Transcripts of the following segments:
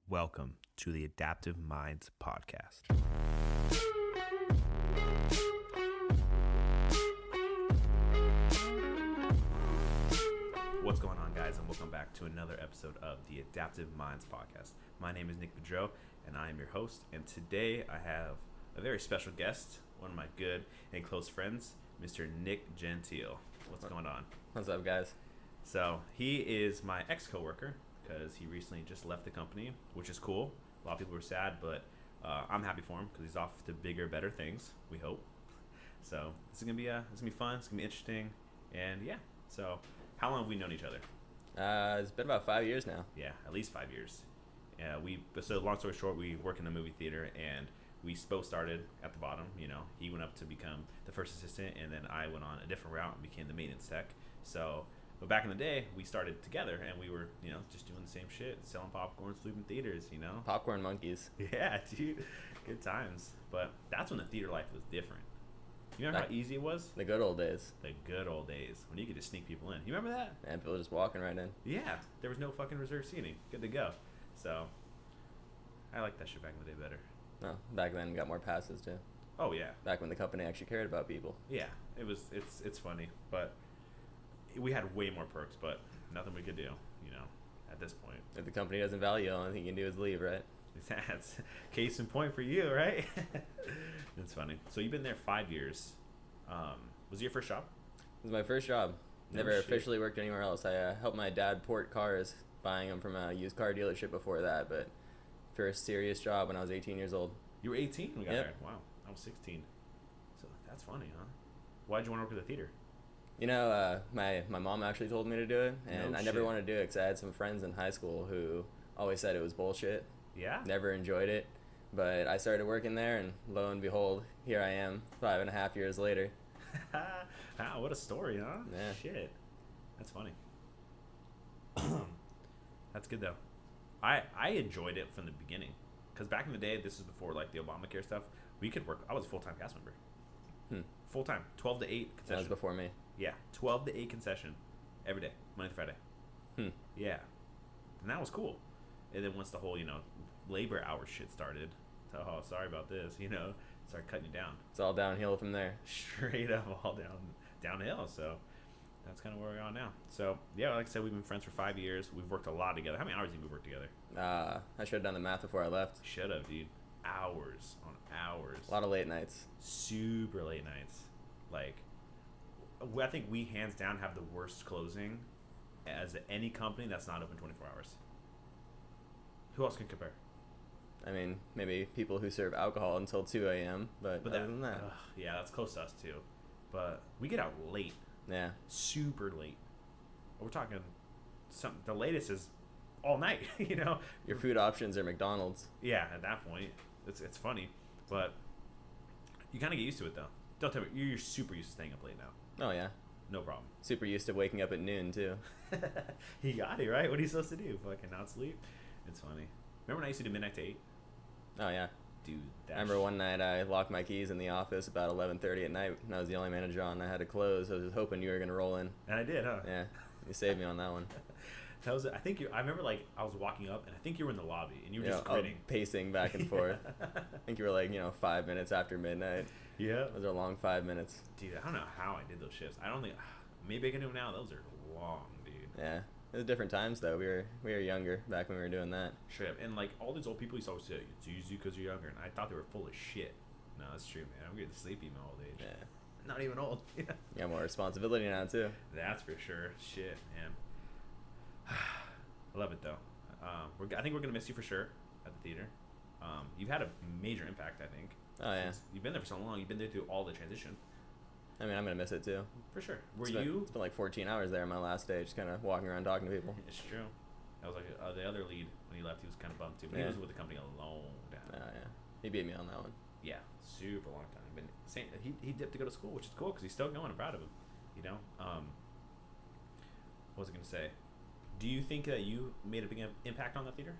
Welcome to the Adaptive Minds Podcast. What's going on, guys, and welcome back to another episode of the Adaptive Minds Podcast. My name is Nick Pedro, and I am your host, and today I have a very special guest, one of my good and close friends, Mr. Nick Gentile. What's going on? What's up, guys? So, he is my ex-coworker, because he recently just left the company, which is cool. A lot of people were sad, but I'm happy for him because he's off to bigger, better things. We hope. So this is gonna be fun. It's gonna be interesting, and yeah. So how long have we known each other? It's been about 5 years now. Yeah, at least 5 years. So long story short, we work in the movie theater, and we both started at the bottom. You know, he went up to become the first assistant, and then I went on a different route and became the maintenance tech. So. But back in the day, we started together, and we were, just doing the same shit, selling popcorn, sleeping theaters, Popcorn monkeys. Yeah, dude. Good times. But that's when the theater life was different. You remember how easy it was? The good old days. The good old days, when you could just sneak people in. You remember that? And people just walking right in. Yeah. There was no fucking reserved seating. Good to go. So, I like that shit back in the day better. No, back then we got more passes, too. Oh, yeah. Back when the company actually cared about people. Yeah. It's funny, but... We had way more perks, but nothing we could do, at this point. If the company doesn't value you, the only thing you can do is leave, right? That's case in point for you, right? That's funny. So you've been there 5 years. Was it your first job? It was my first job. No Never shit. officially worked anywhere else. I helped my dad port cars, buying them from a used car dealership before that, but first serious job when I was 18 years old. You were 18 when we got Yep. hired? Wow, I was 16. So that's funny, huh? Why'd you want to work at the theater? My mom actually told me to do it, and No I never shit. wanted to do it because I had some friends in high school who always said it was bullshit. Yeah? Never enjoyed it, but I started working there, and lo and behold, here I am 5.5 years later. Wow, what a story, huh? Yeah. Shit. That's funny. That's good, though. I enjoyed it from the beginning. Because back in the day, this is before, like, the Obamacare stuff, we could work. I was a full-time cast member. Full-time. 12 to 8 concession. That was before me. Yeah, 12 to 8 concession every day, Monday to Friday. Yeah, and that was cool. And then once the whole, labor hour shit started, oh, sorry about this, started cutting you down. It's all downhill from there. Straight up all downhill. So that's kind of where we are now. So yeah, like I said, we've been friends for 5 years. We've worked a lot together. How many hours did we work together? I should have done the math before I left. Should have, dude. Hours on hours. A lot of late nights. Super late nights. Like, I think we hands down have the worst closing as any company that's not open 24 hours. Who else can compare? I mean, maybe people who serve alcohol until 2 a.m., but other than that. Yeah, that's close to us too. But we get out late. Yeah. Super late. We're talking the latest is all night, Your food options are McDonald's. Yeah, at that point. It's funny. But you kind of get used to it though. Don't tell me, you're super used to staying up late now. Oh, yeah. No problem. Super used to waking up at noon, too. He got it, right? What are you supposed to do? Fucking not sleep? It's funny. Remember when I used to do midnight to 8? Oh, yeah. Dude, I remember one night I locked my keys in the office about 11:30 at night, and I was the only manager on. I had to close. I was just hoping you were going to roll in. And I did, huh? Yeah. You saved me on that one. That was, I think I remember, like, I was walking up, and I think you were in the lobby, and you were just grinning. Pacing back and forth. I think you were like, 5 minutes after midnight. Yeah. Those are long 5 minutes. Dude, I don't know how I did those shifts. I don't think, maybe I can do them now. Those are long, dude. Yeah. It was different times, though. We were younger back when we were doing that. Straight up. And, like, all these old people used to always say, it's easy because you're younger. And I thought they were full of shit. No, that's true, man. I'm getting sleepy in my old age. Yeah. Not even old. You got more responsibility now, too. That's for sure. Shit, man. I love it, though. I think we're going to miss you for sure at the theater. You've had a major impact, I think. Oh, yeah. You've been there for so long. You've been there through all the transition. I mean, I'm going to miss it, too. For sure. It's been like 14 hours there in my last day, just kind of walking around talking to people. It's true. That was like the other lead when he left. He was kind of bummed, too. But he was with the company a long time. Oh, yeah. He beat me on that one. Yeah, super long time. But he dipped to go to school, which is cool because he's still going. I'm proud of him. What was I going to say? Do you think that you made a big impact on the theater?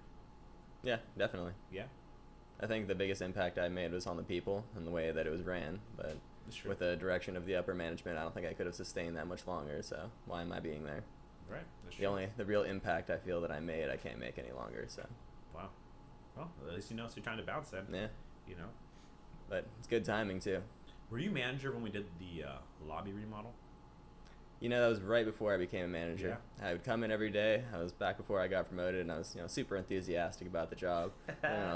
Yeah, definitely. Yeah? I think the biggest impact I made was on the people and the way that it was ran. But with the direction of the upper management, I don't think I could have sustained that much longer. So why am I being there? Right. The real impact I feel that I made, I can't make any longer. So. Wow. Well, at least you know, so you're trying to bounce then. Yeah, You know. but it's good timing too. Were you manager when we did the lobby remodel? You know, that was right before I became a manager. I would come in every day. I was back before I got promoted, and I was, super enthusiastic about the job.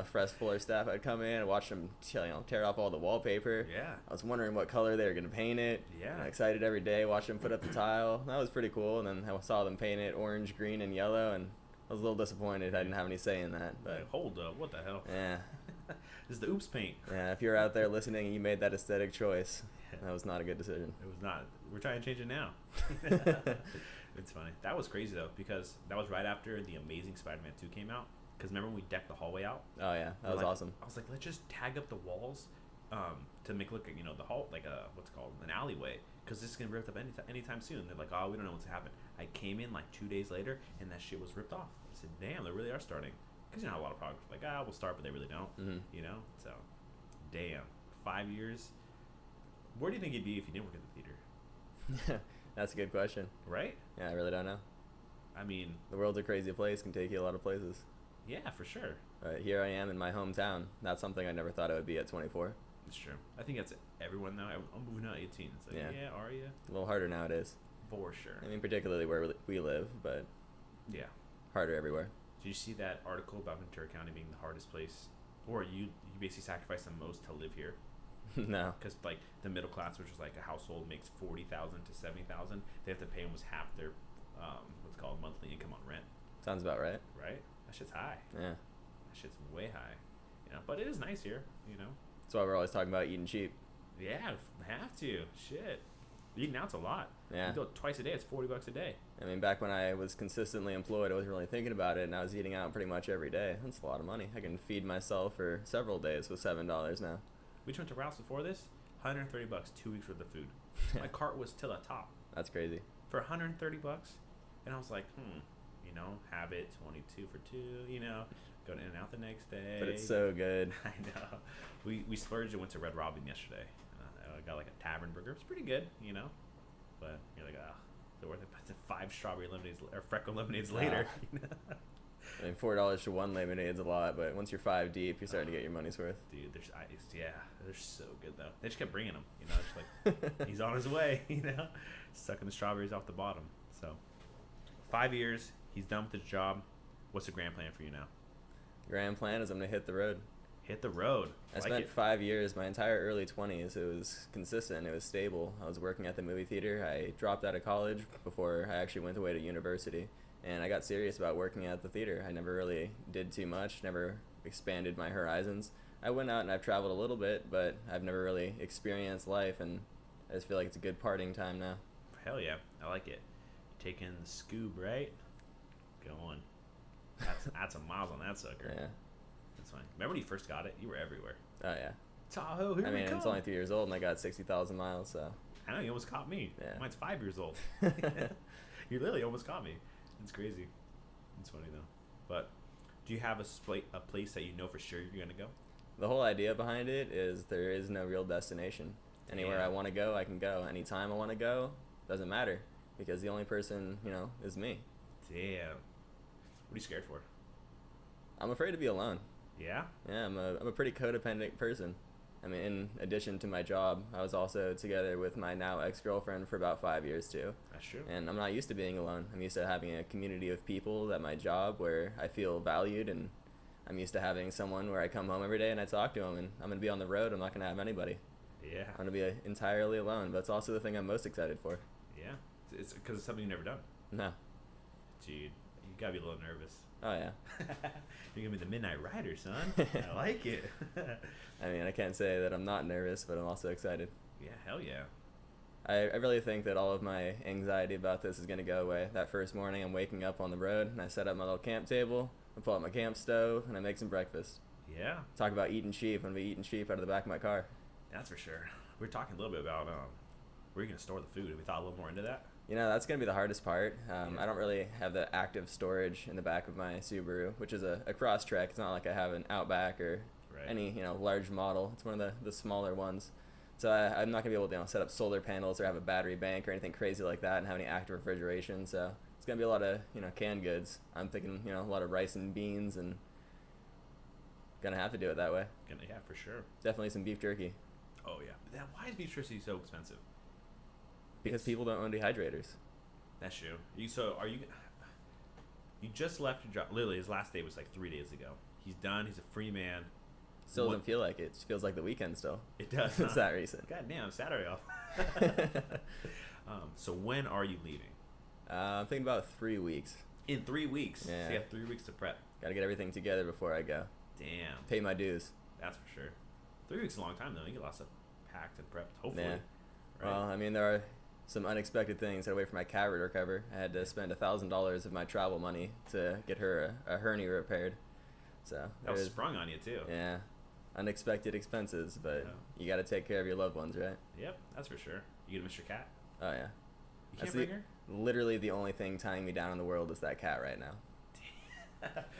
Fresh floor staff, I'd come in and watch them, tear off all the wallpaper. Yeah. I was wondering what color they were going to paint it. Yeah. Excited every day, watch them put up the tile. That was pretty cool. And then I saw them paint it orange, green, and yellow, and I was a little disappointed I didn't have any say in that. But hold up, what the hell? Yeah. This is the oops paint. Yeah, if you're out there listening and you made that aesthetic choice, that was not a good decision. It was not. We're trying to change it now. It's funny. That was crazy though, because that was right after the Amazing Spider-Man 2 came out. Because remember when we decked the hallway out? Oh yeah, that was awesome. I was like, let's just tag up the walls, to make it look like, the hall, like a what's it called, an alleyway, because this is gonna be ripped up anytime soon. They're like, oh, we don't know what's happened. I came in like 2 days later, and that shit was ripped off. I said, damn, they really are starting. Because a lot of products like, we'll start, but they really don't. Mm-hmm. So, damn, 5 years. Where do you think you'd be if you didn't work at the theater? That's a good question. Right? Yeah, I really don't know. I mean, the world's a crazy place, can take you a lot of places. Yeah, for sure. Here I am in my hometown. That's something I never thought I would be at 24. It's true. I think that's everyone now. I'm moving out at 18. It's like, yeah, are you? A little harder nowadays. For sure. I mean, particularly where we live, but yeah, harder everywhere. Did you see that article about Ventura County being the hardest place, or you basically sacrifice the most to live here? No. Because like the middle class, which is like a household makes $40,000 to $70,000, they have to pay almost half their what's called monthly income on rent. Sounds about right. Right? That shit's high. Yeah. That shit's way high. But it is nice here. That's why we're always talking about eating cheap. Yeah, have to. Shit. Eating out's a lot. Yeah. You do it twice a day. It's $40 a day. I mean, back when I was consistently employed, I wasn't really thinking about it, and I was eating out pretty much every day. That's a lot of money. I can feed myself for several days with $7 now. We went to Ralph's before this. $130, 2 weeks worth of food. My cart was to the top. That's crazy. For $130, and I was like, have it 22 for 2. Go to In-N-Out the next day. But it's so good. I know. We splurged and went to Red Robin yesterday. I got like a tavern burger. It's pretty good, But you're like, is it worth it? But it's 5 strawberry lemonades or freckle lemonades later. I mean, $4 for one lemonade's a lot, but once you're 5 deep, you're starting to get your money's worth. Dude, they're so good though. They just kept bringing them, It's like he's on his way, sucking the strawberries off the bottom. So, 5 years, he's done with his job. What's the grand plan for you now? Grand plan is I'm gonna hit the road. Hit the road. I spent 5 years, my entire early 20s. It was consistent. It was stable. I was working at the movie theater. I dropped out of college before I actually went away to university. And I got serious about working at the theater. I never really did too much, never expanded my horizons. I went out and I've traveled a little bit, but I've never really experienced life, and I just feel like it's a good partying time now. Hell yeah. I like it. Taking the scoob, right? Go on. That's some miles on that sucker. Yeah. That's fine. Remember when you first got it? You were everywhere. Oh, yeah. Tahoe, here we come. It's only 3 years old, and I got 60,000 miles, so. I know, you almost caught me. Yeah. Mine's 5 years old. You literally almost caught me. It's crazy. It's funny, though. But do you have a place that you know for sure you're going to go? The whole idea behind it is there is no real destination. Anywhere I want to go, I can go. Anytime I want to go, doesn't matter. Because the only person, is me. Damn. What are you scared for? I'm afraid to be alone. Yeah? Yeah, I'm a pretty codependent person. I mean, in addition to my job, I was also together with my now ex-girlfriend for about 5 years, too. That's true. And I'm not used to being alone. I'm used to having a community of people at my job where I feel valued, and I'm used to having someone where I come home every day and I talk to them, and I'm going to be on the road. I'm not going to have anybody. Yeah. I'm going to be entirely alone. But it's also the thing I'm most excited for. Yeah. It's because it's something you've never done. No. Dude, you got to be a little nervous. Oh, yeah. You're going to be the Midnight Rider, son. I like it. I mean, I can't say that I'm not nervous, but I'm also excited. Yeah, hell yeah. I really think that all of my anxiety about this is going to go away. That first morning, I'm waking up on the road, and I set up my little camp table, I pull out my camp stove, and I make some breakfast. Yeah. Talk about eating cheap. I'm going to be eating cheap out of the back of my car. That's for sure. We were talking a little bit about where you're going to store the food. Have we thought a little more into that? That's going to be the hardest part. I don't really have the active storage in the back of my Subaru, which is a Crosstrek. It's not like I have an Outback or any large model. It's one of the smaller ones. So I'm not going to be able to set up solar panels or have a battery bank or anything crazy like that and have any active refrigeration. So it's going to be a lot of canned goods. I'm thinking a lot of rice and beans and Gonna have to do it that way. Yeah, for sure. Definitely some beef jerky. Oh yeah. But then why is beef jerky so expensive? Because people don't own dehydrators. That's true. Are you? You just left your job. Literally, his last day was like 3 days ago. He's done. He's a free man. Still doesn't feel like it. It feels like the weekend still. It does. It's that recent. God damn, Saturday off. So when are you leaving? I'm thinking about 3 weeks. In 3 weeks. Yeah. So you have 3 weeks to prep. Got to get everything together before I go. Damn. Pay my dues. That's for sure. 3 weeks is a long time though. You get lots of packed and prepped. Hopefully. Yeah. Right? Well, I mean, there are some unexpected things that I wait for my cat to recover. I had to spend $1,000 of my travel money to get her a hernia repaired. So that was there's- sprung on you too. yeah, unexpected expenses, but Yeah. you got to take care of your loved ones, right? Yep, that's for sure. You gonna miss your cat? Oh yeah. You That's can't bring her? Literally the only thing tying me down in the world is that cat right now.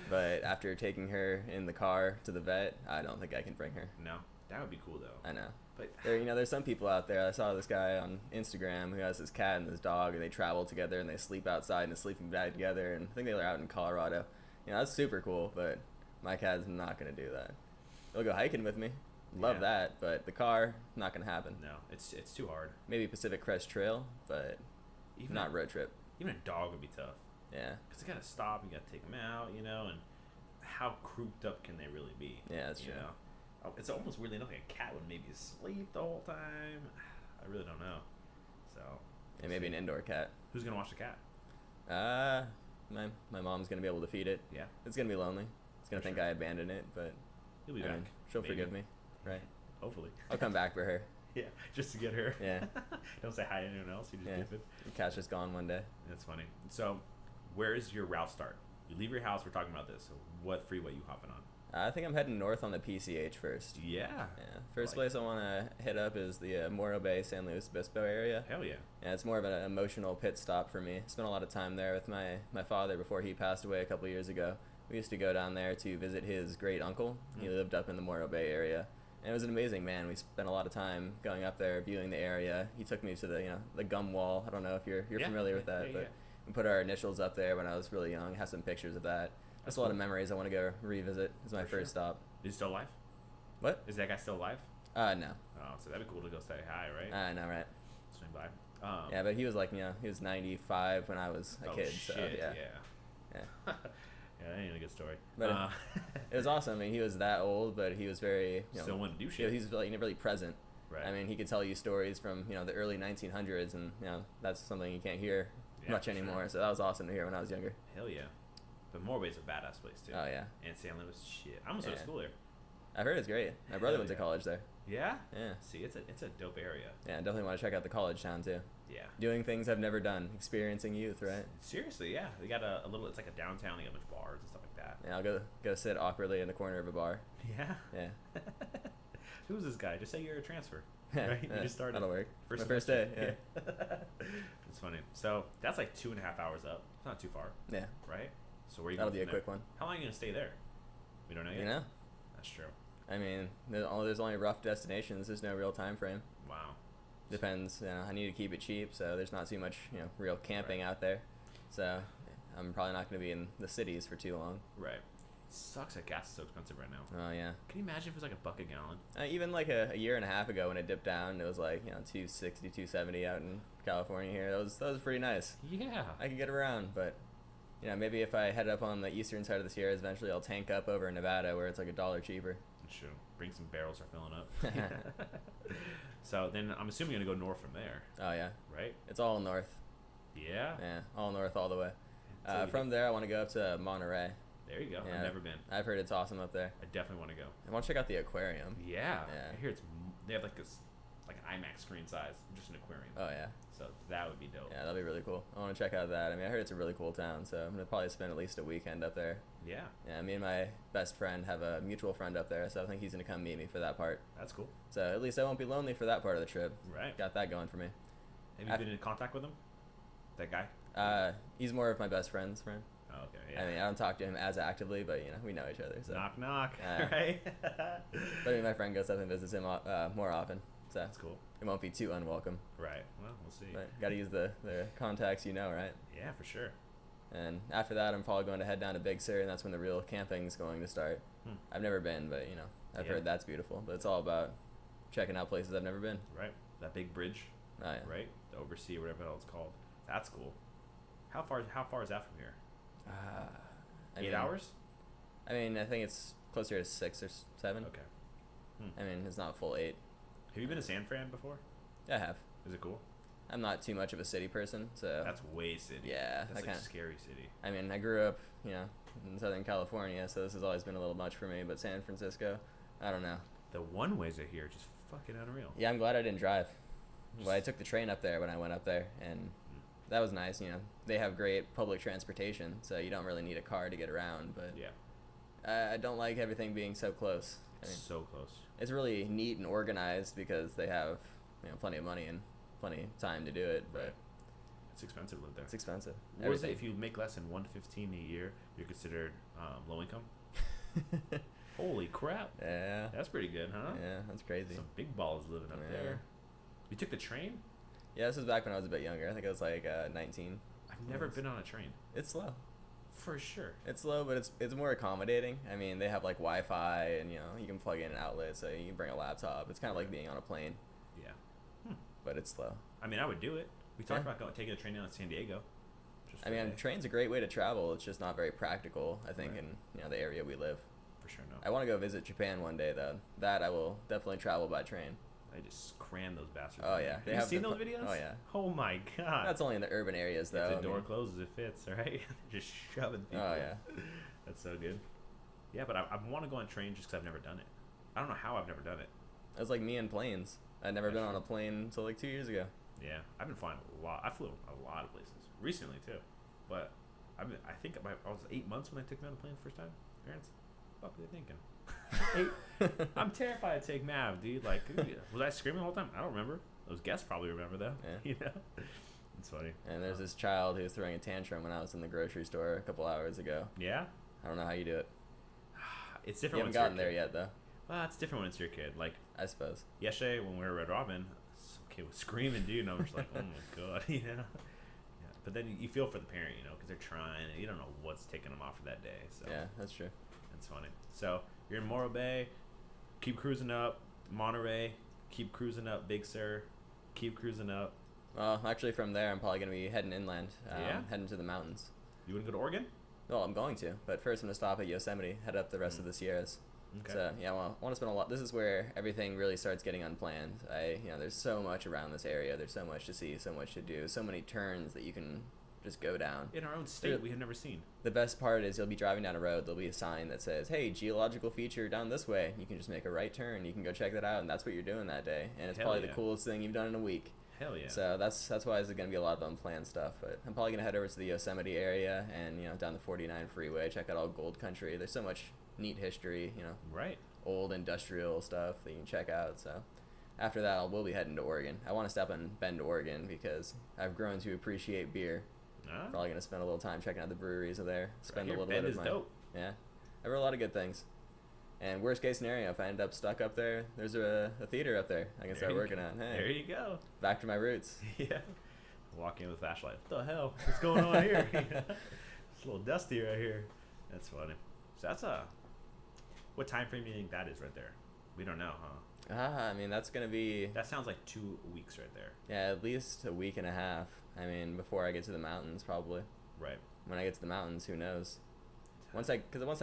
But after taking her in the car to the vet, I don't think I can bring her. No, that would be cool though. I know. But There's some people out there. I saw this guy on Instagram who has his cat and his dog, and they travel together and they sleep outside in a sleeping bag together. And I think they were out in Colorado. That's super cool. But my cat's not gonna do that. They'll go hiking with me. Love Yeah. that. But the car, not gonna happen. no, it's too hard. Maybe Pacific Crest Trail, but Even not a, road trip. even a dog would be tough Yeah. because they gotta stop. You gotta take them out, and how crouped up can they really be? Yeah, that's you true. know? It's almost weirdly enough like a cat would maybe sleep the whole time. I really don't know. So And maybe an indoor cat. who's gonna watch the cat? My mom's gonna be able to feed it. Yeah, It's gonna be lonely. It's gonna For think sure. I abandoned it, but he'll be I back. mean, she'll maybe. forgive me, right? Hopefully. I'll come back for her. Yeah, just to get her. Yeah. Don't say hi to anyone else. You just Yeah. dip it. The cat's just gone one day. That's funny. So, where is your route start? You leave your house. We're talking about this. So what freeway you hopping on? I think I'm heading north on the PCH first. Yeah. Yeah. First Like- place I want to hit up is the Morro Bay, San Luis Obispo area. Hell yeah. Yeah, it's more of an emotional pit stop for me. Spent a lot of time there with my father before he passed away a couple years ago. We used to go down there to visit his great uncle. He Mm. lived up in the Morro Bay area. And it was an amazing man. We spent a lot of time going up there, viewing the area. He took me to the gum wall. I don't know if you're Yeah, familiar with yeah, that, yeah, but yeah. we put our initials up there when I was really young. Have some pictures of that. That's That's a lot of cool. memories I want to go revisit. It's my For sure. first stop. Is he still alive? What? Is that guy still alive? No. Oh, so that'd be cool to go say hi, right? I know, right? Swing by. Yeah, but he was like, he was 95 when I was a oh kid. shit! So yeah. Yeah. Yeah. Yeah, that ain't a good story. But It was awesome. I mean, he was that old, but he was very, still want to do he shit. was really present. Right. I mean, he could tell you stories from the early 1900s, and that's something you can't hear Yeah, much for anymore. sure. So that was awesome to hear when I was younger. Hell yeah. But Morbay's a badass place too. Oh yeah, And San Luis, shit. I almost went to Yeah. school there. I heard it's great. My brother Hell went to yeah. college there. Yeah. Yeah, See, it's a dope area. yeah. Definitely want to check out the college town too. Yeah. Doing things I've never done, experiencing youth, right? Seriously, yeah. They got a little. It's like a downtown. They got a bunch of bars and stuff like that. Yeah, I'll go sit awkwardly in the corner of a bar. Yeah. Yeah, Who's this guy? Just say you're a transfer. Right? You Yeah, just started. That'll work. My first semester. day. Yeah, It's funny. So that's like 2.5 hours up. It's not too far, yeah. right? So where are you That'll going be a from there? quick one. How long are you gonna stay there? We don't know yet. You know, That's true. I mean, there's only rough destinations. There's no real time frame. Wow. Depends. I need to keep it cheap, so there's not too much real camping out there. So I'm probably not going to be in the cities for too long. Right. Sucks that gas is so expensive right now. Oh yeah. Can you imagine if it was like a buck a gallon? Even like a year and a half ago when it dipped down, it was like 260, 270 out in California here. That was pretty nice. Yeah. I could get around, but maybe if I head up on the eastern side of the Sierras, eventually I'll tank up over in Nevada where it's like $1 cheaper. That's true. Bring some barrels are filling up. So then I'm assuming you're gonna go north from there, Oh yeah, right? it's all north. Yeah. Yeah, all north all the way. Until you From there, I want to go up to Monterey. There you go. Yeah. I've never been. I've heard it's awesome up there. I definitely want to go. I want to check out the aquarium. Yeah. Yeah. I hear they have like this like IMAX screen size, just an aquarium. Oh yeah. So that would be dope. Yeah, that'd be really cool. I want to check out that. I mean, I heard it's a really cool town, so I'm gonna probably spend at least a weekend up there. Yeah. Yeah, me and my best friend have a mutual friend up there, so I think he's gonna come meet me for that part. That's cool. So at least I won't be lonely for that part of the trip. Right. Got that going for me. Have you I've- been in contact with him? That guy? He's more of my best friend's friend. Oh, okay. Yeah. I mean, I don't talk to him as actively, but we know each other. So, Knock knock. Yeah. Right. but I mean, my friend goes up and visits him more often, so That's cool. it won't be too unwelcome. Right. Well, we'll see. But got to use the contacts, right? Yeah, for sure. And after that, I'm probably going to head down to Big Sur, and that's when the real camping's going to start. I've never been, but I've heard that's beautiful. But it's all about checking out places I've never been. Right. That big bridge. Oh, yeah. Right. The Oversea or whatever it's called. That's cool. How far is that from here? 8 hours? I mean, I think it's closer to 6 or 7. Okay. I mean, it's not full 8. Have you been to San Fran before? Yeah, I have. Is it cool? I'm not too much of a city person, so That's way city. yeah, That's I like kinda, scary city. I mean, I grew up, in Southern California, so this has always been a little much for me. But San Francisco, I don't know. The one ways are here just fucking unreal. Yeah, I'm glad I didn't drive. Well, I took the train up there when I went up there, and that was nice. They have great public transportation, so you don't really need a car to get around. But Yeah. I don't like everything being so close. I It's mean, so close. it's really neat and organized because they have plenty of money and plenty of time to do it, but Right. It's expensive to live there. it's expensive. What is it? If you make less than 1 to 15 a year, you're considered low income. Holy crap! Yeah. That's pretty good, huh? Yeah, that's crazy. Some big balls living up Yeah. there. You took the train? Yeah, this was back when I was a bit younger. I think I was like 19. I've never been on a train. It's slow. For sure. It's slow, but it's more accommodating. I mean, they have like Wi-Fi, and you can plug in an outlet, so you can bring a laptop. It's kind of like being on a plane, Yeah. but it's slow. I mean, I would do it. We talked Yeah. about taking a train down to San Diego. Just I for a mean, day. train's a great way to travel. It's just not very practical, I think, Right. in the area we live. For sure, no. I want to go visit Japan one day, though. That I will definitely travel by train. I just cram those bastards. Oh, in yeah. there. They Have you have seen the those fu- videos? oh, yeah. Oh my god. That's only in the urban areas, though. If I the door mean- closes, it fits, right? Just shoving people. Oh, yeah. That's so good. Yeah, but I want to go on train just because I've never done it. I don't know how I've never done it. It was like me and planes. I'd never Yeah, been sure. on a plane until like 2 years ago. Yeah, I've been flying a lot. I flew a lot of places recently too, but I think I was 8 months when I took me on a plane the first time. Parents, what were they thinking? I'm terrified to take Mav, dude. Like, was I screaming the whole time? I don't remember. Those guests probably remember though. Yeah. It's funny. And there's this child who was throwing a tantrum when I was in the grocery store a couple hours ago. Yeah, I don't know how you do it. it's You different. haven't when gotten it's your there kid. yet, though. Well, it's different when it's your kid. Like I suppose. yesterday when we were at Red Robin, some kid was screaming, dude, and I was just like, oh my god, Yeah. But then you feel for the parent, because they're trying, and you don't know what's taking them off for that day. So Yeah, that's true. that's funny. So you're in Morro Bay, keep cruising up Monterey, keep cruising up Big Sur, keep cruising up. Well, actually, from there, I'm probably going to be heading inland. Yeah? Heading to the mountains. You wouldn't go to Oregon? Well, I'm going to, but first I'm going to stop at Yosemite, head up the rest of the Sierras. Okay. So, yeah, well, I want to spend a lot. This is where everything really starts getting unplanned. There's so much around this area. There's so much to see, so much to do, so many turns that you can just go down. In our own state, we have never seen. The best part is you'll be driving down a road, there'll be a sign that says, hey, geological feature down this way. You can just make a right turn, you can go check that out, and that's what you're doing that day. And it's Hell probably yeah. the coolest thing you've done in a week. Hell yeah. So that's why there's going to be a lot of unplanned stuff. But I'm probably going to head over to the Yosemite area and, down the 49 freeway, check out all Gold Country. There's so much neat history, Right. old industrial stuff that you can check out. So after that, we'll be heading to Oregon. I want to stop in Bend, Oregon because I've grown to appreciate beer. Huh? Probably going to spend a little time checking out the breweries of there. Spend Right a here, little Bend bit is of my dope. Yeah. I've heard a lot of good things. And worst case scenario, if I end up stuck up there, there's a theater up there I can start There you working go. on. There Hey, you go. back to my roots. Yeah. Walk in with a flashlight. What the hell? What's going on here? It's a little dusty right here. That's funny. So that's what time frame do you think that is right there? We don't know, huh? I mean, that's going to be, That sounds like 2 weeks right there. yeah, at least a week and a half. I mean, before I get to the mountains, probably. Right. When I get to the mountains, who knows? Once I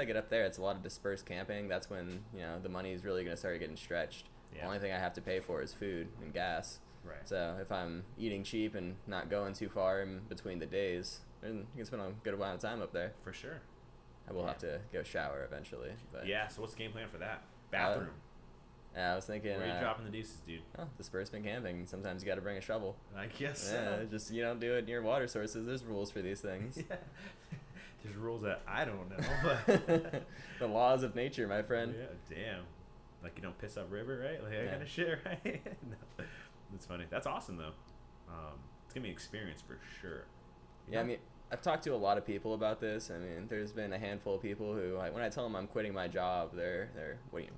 get up there, it's a lot of dispersed camping. That's when, the money is really going to start getting stretched. Yeah. The only thing I have to pay for is food and gas. Right. So if I'm eating cheap and not going too far in between the days, then you can spend a good amount of time up there. For sure. I will have to go shower eventually. But Yeah, so what's the game plan for that? Bathroom. yeah, I was thinking, Where are you dropping the deuces, dude? disbursement camping. Sometimes you got to bring a shovel. I guess Yeah, so. just you don't do it near water sources. There's rules for these things. Yeah. There's rules that I don't know, but The laws of nature, my friend. yeah, damn. Like you don't piss up river, right? Like that Yeah. kind of shit, right? No. That's funny. That's awesome though. It's gonna be an experience for sure. Yeah, I mean, I've talked to a lot of people about this. I mean, there's been a handful of people who, when I tell them I'm quitting my job, they're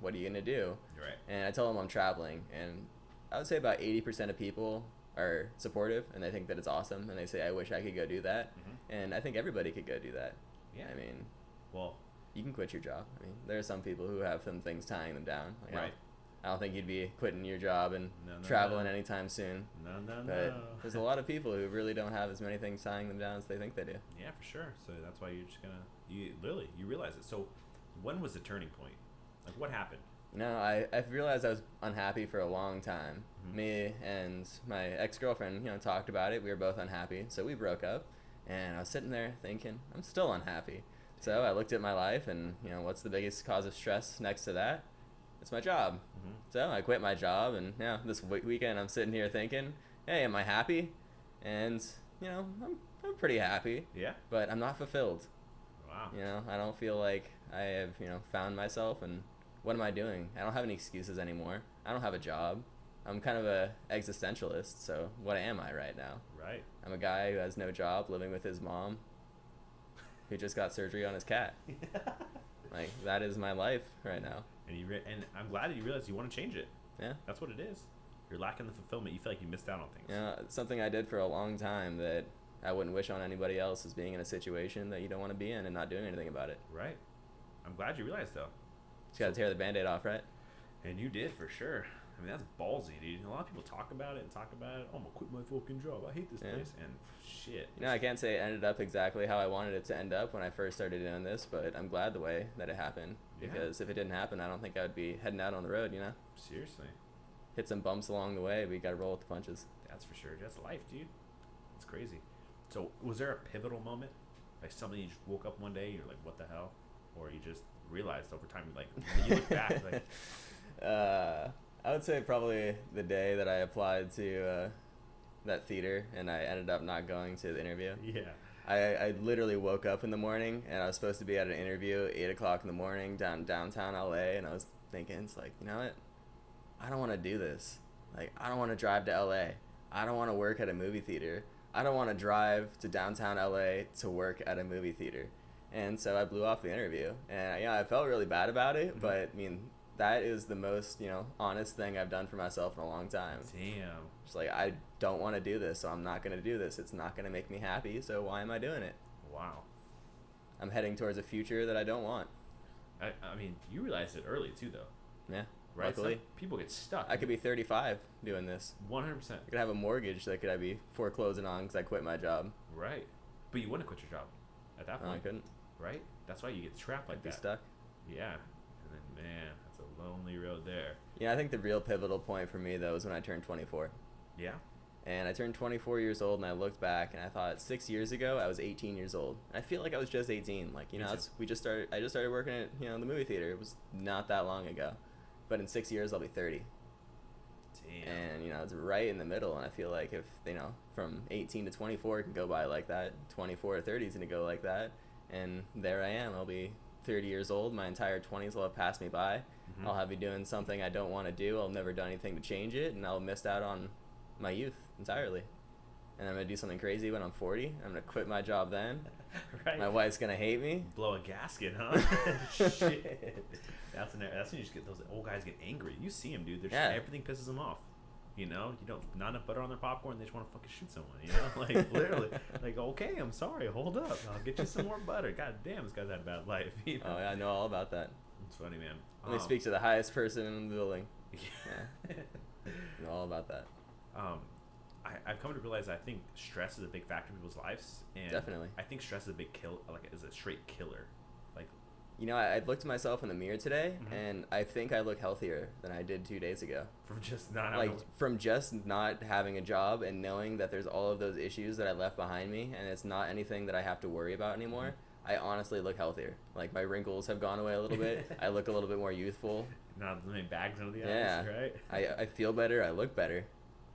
what are you gonna do? You're right. And I tell them I'm traveling, and I would say about 80% of people are supportive and they think that it's awesome and they say, I wish I could go do that. Mm-hmm. And I think everybody could go do that. Yeah. I mean, well, you can quit your job. I mean, there are some people who have some things tying them down. Like, right. I don't think you'd be quitting your job and No, traveling anytime soon. No, But there's a lot of people who really don't have as many things tying them down as they think they do. Yeah, for sure. So that's why you're just gonna you realize it. So when was the turning point? Like what happened? No, I've realized I was unhappy for a long time. Mhm. Me and my ex-girlfriend, talked about it. We were both unhappy, so we broke up. And I was sitting there thinking, I'm still unhappy. So I looked at my life and, what's the biggest cause of stress next to that? It's my job. Mm-hmm. So I quit my job, and now this weekend I'm sitting here thinking, hey, am I happy? And, I'm pretty happy, Yeah. but I'm not fulfilled. Wow. I don't feel like I have, found myself, and what am I doing? I don't have any excuses anymore. I don't have a job. I'm kind of a existentialist, so what am I right now? Right. I'm a guy who has no job, living with his mom, who just got surgery on his cat. Like, that is my life right now. And I'm glad that you realize you want to change it. Yeah. That's what it is. You're lacking the fulfillment. You feel like you missed out on things. Something I did for a long time that I wouldn't wish on anybody else is being in a situation that you don't want to be in and not doing anything about it. Right. I'm glad you realized though. Just gotta tear the Band-Aid off, right? And you did for sure. I mean, that's ballsy, dude. A lot of people talk about it. Oh, I'm gonna quit my fucking job. I hate this place. And shit. I can't say it ended up exactly how I wanted it to end up when I first started doing this, but I'm glad the way that it happened. Because if it didn't happen, I don't think I would be heading out on the road, Seriously. Hit some bumps along the way, but you gotta roll with the punches. That's for sure. That's life, dude. It's crazy. So, was there a pivotal moment? Like something you just woke up one day, you're like, what the hell? Or you just realized over time, you look back, like... I would say probably the day that I applied to that theater and I ended up not going to the interview. Yeah. I literally woke up in the morning and I was supposed to be at an interview at 8 o'clock in the morning downtown LA, and I was thinking, it's like, you know what? I don't want to do this. Like, I don't want to drive to LA. I don't want to work at a movie theater. I don't want to drive to downtown LA to work at a movie theater. And so I blew off the interview. And I felt really bad about it, Mhm. but I mean, that is the most, honest thing I've done for myself in a long time. Damn. Just like, I don't want to do this, so I'm not going to do this. It's not going to make me happy, so why am I doing it? Wow. I'm heading towards a future that I don't want. I mean, you realized it early too, though. Yeah. Right? Luckily. Some people get stuck. I could be 35 doing this. 100%. I could have a mortgage that could I be foreclosing on because I quit my job. Right. But you wouldn't quit your job at that No, I point. couldn't. Right? That's why you get trapped like I'd be that. stuck. Yeah. And then, man, that's a lonely road there. I think the real pivotal point for me, though, was when I turned 24. Yeah? And I turned 24 years old, and I looked back, and I thought 6 years ago I was 18 years old. And I feel like I was just 18. Like, Me too. I just started working at the movie theater. It was not that long ago, but in 6 years I'll be 30. Damn. And it's right in the middle. And I feel like if from 18 to 24 can go by like that, 24 to 30 is gonna go like that, and there I am. I'll be 30 years old. My entire 20s will have passed me by. Mhm. I'll be doing something I don't want to do. I'll never done anything to change it, and I'll missed out on my youth entirely. And I'm gonna do something crazy when I'm 40. I'm gonna quit my job then. Right. My wife's gonna hate me. Blow a gasket, huh? Shit. That's when you just get those old guys get angry. You see them, dude. Everything pisses them off. You don't not enough butter on their popcorn. They just want to fucking shoot someone. Like literally. Like, okay, I'm sorry. Hold up. I'll get you some more butter. God damn, this guy's had a bad life. Oh yeah, I know all about that. It's funny, man. Let me speak to the highest person in the building. Yeah. I know all about that. I've come to realize I think stress is a big factor in people's lives, and Definitely. I think stress is a big is a straight killer. Like, I looked at myself in the mirror today, Mhm. and I think I look healthier than I did 2 days ago. from just not Like, having from just not having a job and knowing that there's all of those issues that I left behind me, and it's not anything that I have to worry about anymore. I honestly look healthier. Like, my wrinkles have gone away a little bit. I look a little bit more youthful. not as many bags under the Yeah. eyes, right? I feel better. I look better.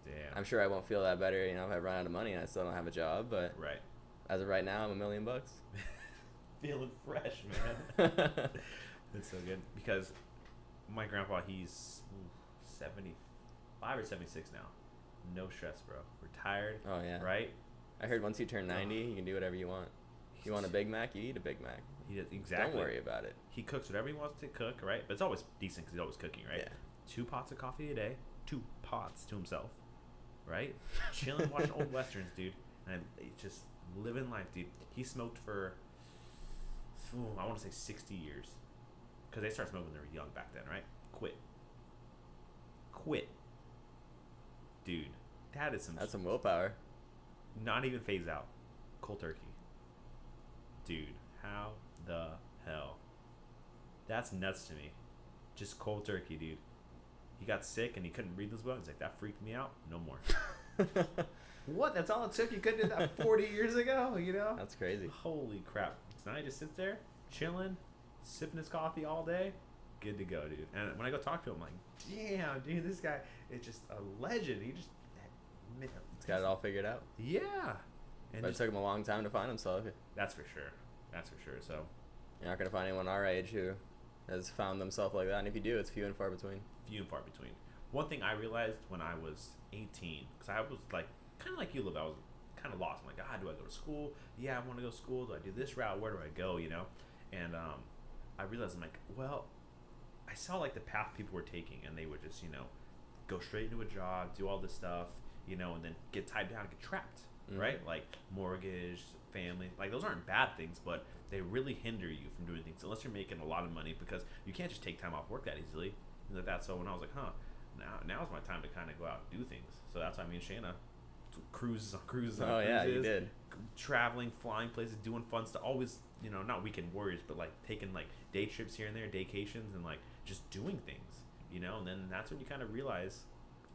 Damn. I'm sure I won't feel that better, if I run out of money and I still don't have a job. But Right. as of right now, I'm $1 million. Feeling fresh, man. It's so good because my grandpa, he's 75 or 76 now. No stress, bro. Retired. Oh yeah. Right. I heard once you turn 90, you can do whatever you want. You want a Big Mac, you eat a Big Mac. He does, exactly. Don't worry about it. He cooks whatever he wants to cook, right? But it's always decent because he's always cooking, right? Yeah. 2 pots of coffee a day, 2 pots to himself. right? Chilling, watching old westerns, dude, and just living life, dude. He smoked for, I want to say 60 years, because they started smoking when they were young back then, right? Quit, dude. That is That's some willpower. Not even phase out, cold turkey, dude. How the hell? That's nuts to me. Just cold turkey, dude. He got sick and he couldn't breathe as well. He's like, that freaked me out. No more. What? That's all it took? You couldn't do that 40 years ago, you know? That's crazy. Holy crap. So now he just sits there, chilling, sipping his coffee all day. Good to go, dude. And when I go talk to him, I'm like, damn, dude, this guy is just a legend. He just... He's got it all figured out. Yeah. And But it took him a long time to find himself. That's for sure. That's for sure. So... You're not going to find anyone our age who has found themselves like that. And if you do, it's few and far between. Few and far between. One thing I realized when I was 18, because I was like, kind of like you, Liv, I was kind of lost. I'm like, do I go to school? Yeah, I want to go to school. Do I do this route? Where do I go? You know? And I realized, I'm like, well, I saw like the path people were taking, and they would just, you know, go straight into a job, do all this stuff, you know, and then get tied down, get trapped, right? Like mortgage, family, like those aren't bad things, but they really hinder you from doing things unless you're making a lot of money, because you can't just take time off work that easily. Like that. So when I was like, now's my time to kind of go out and do things. So that's why me and Shayna cruises on cruises. Oh yeah, you did. Traveling, flying places, doing fun stuff. Always, you know, not weekend warriors, but like taking like day trips here and there, daycations, and like just doing things, you know. And then that's when you kind of realize,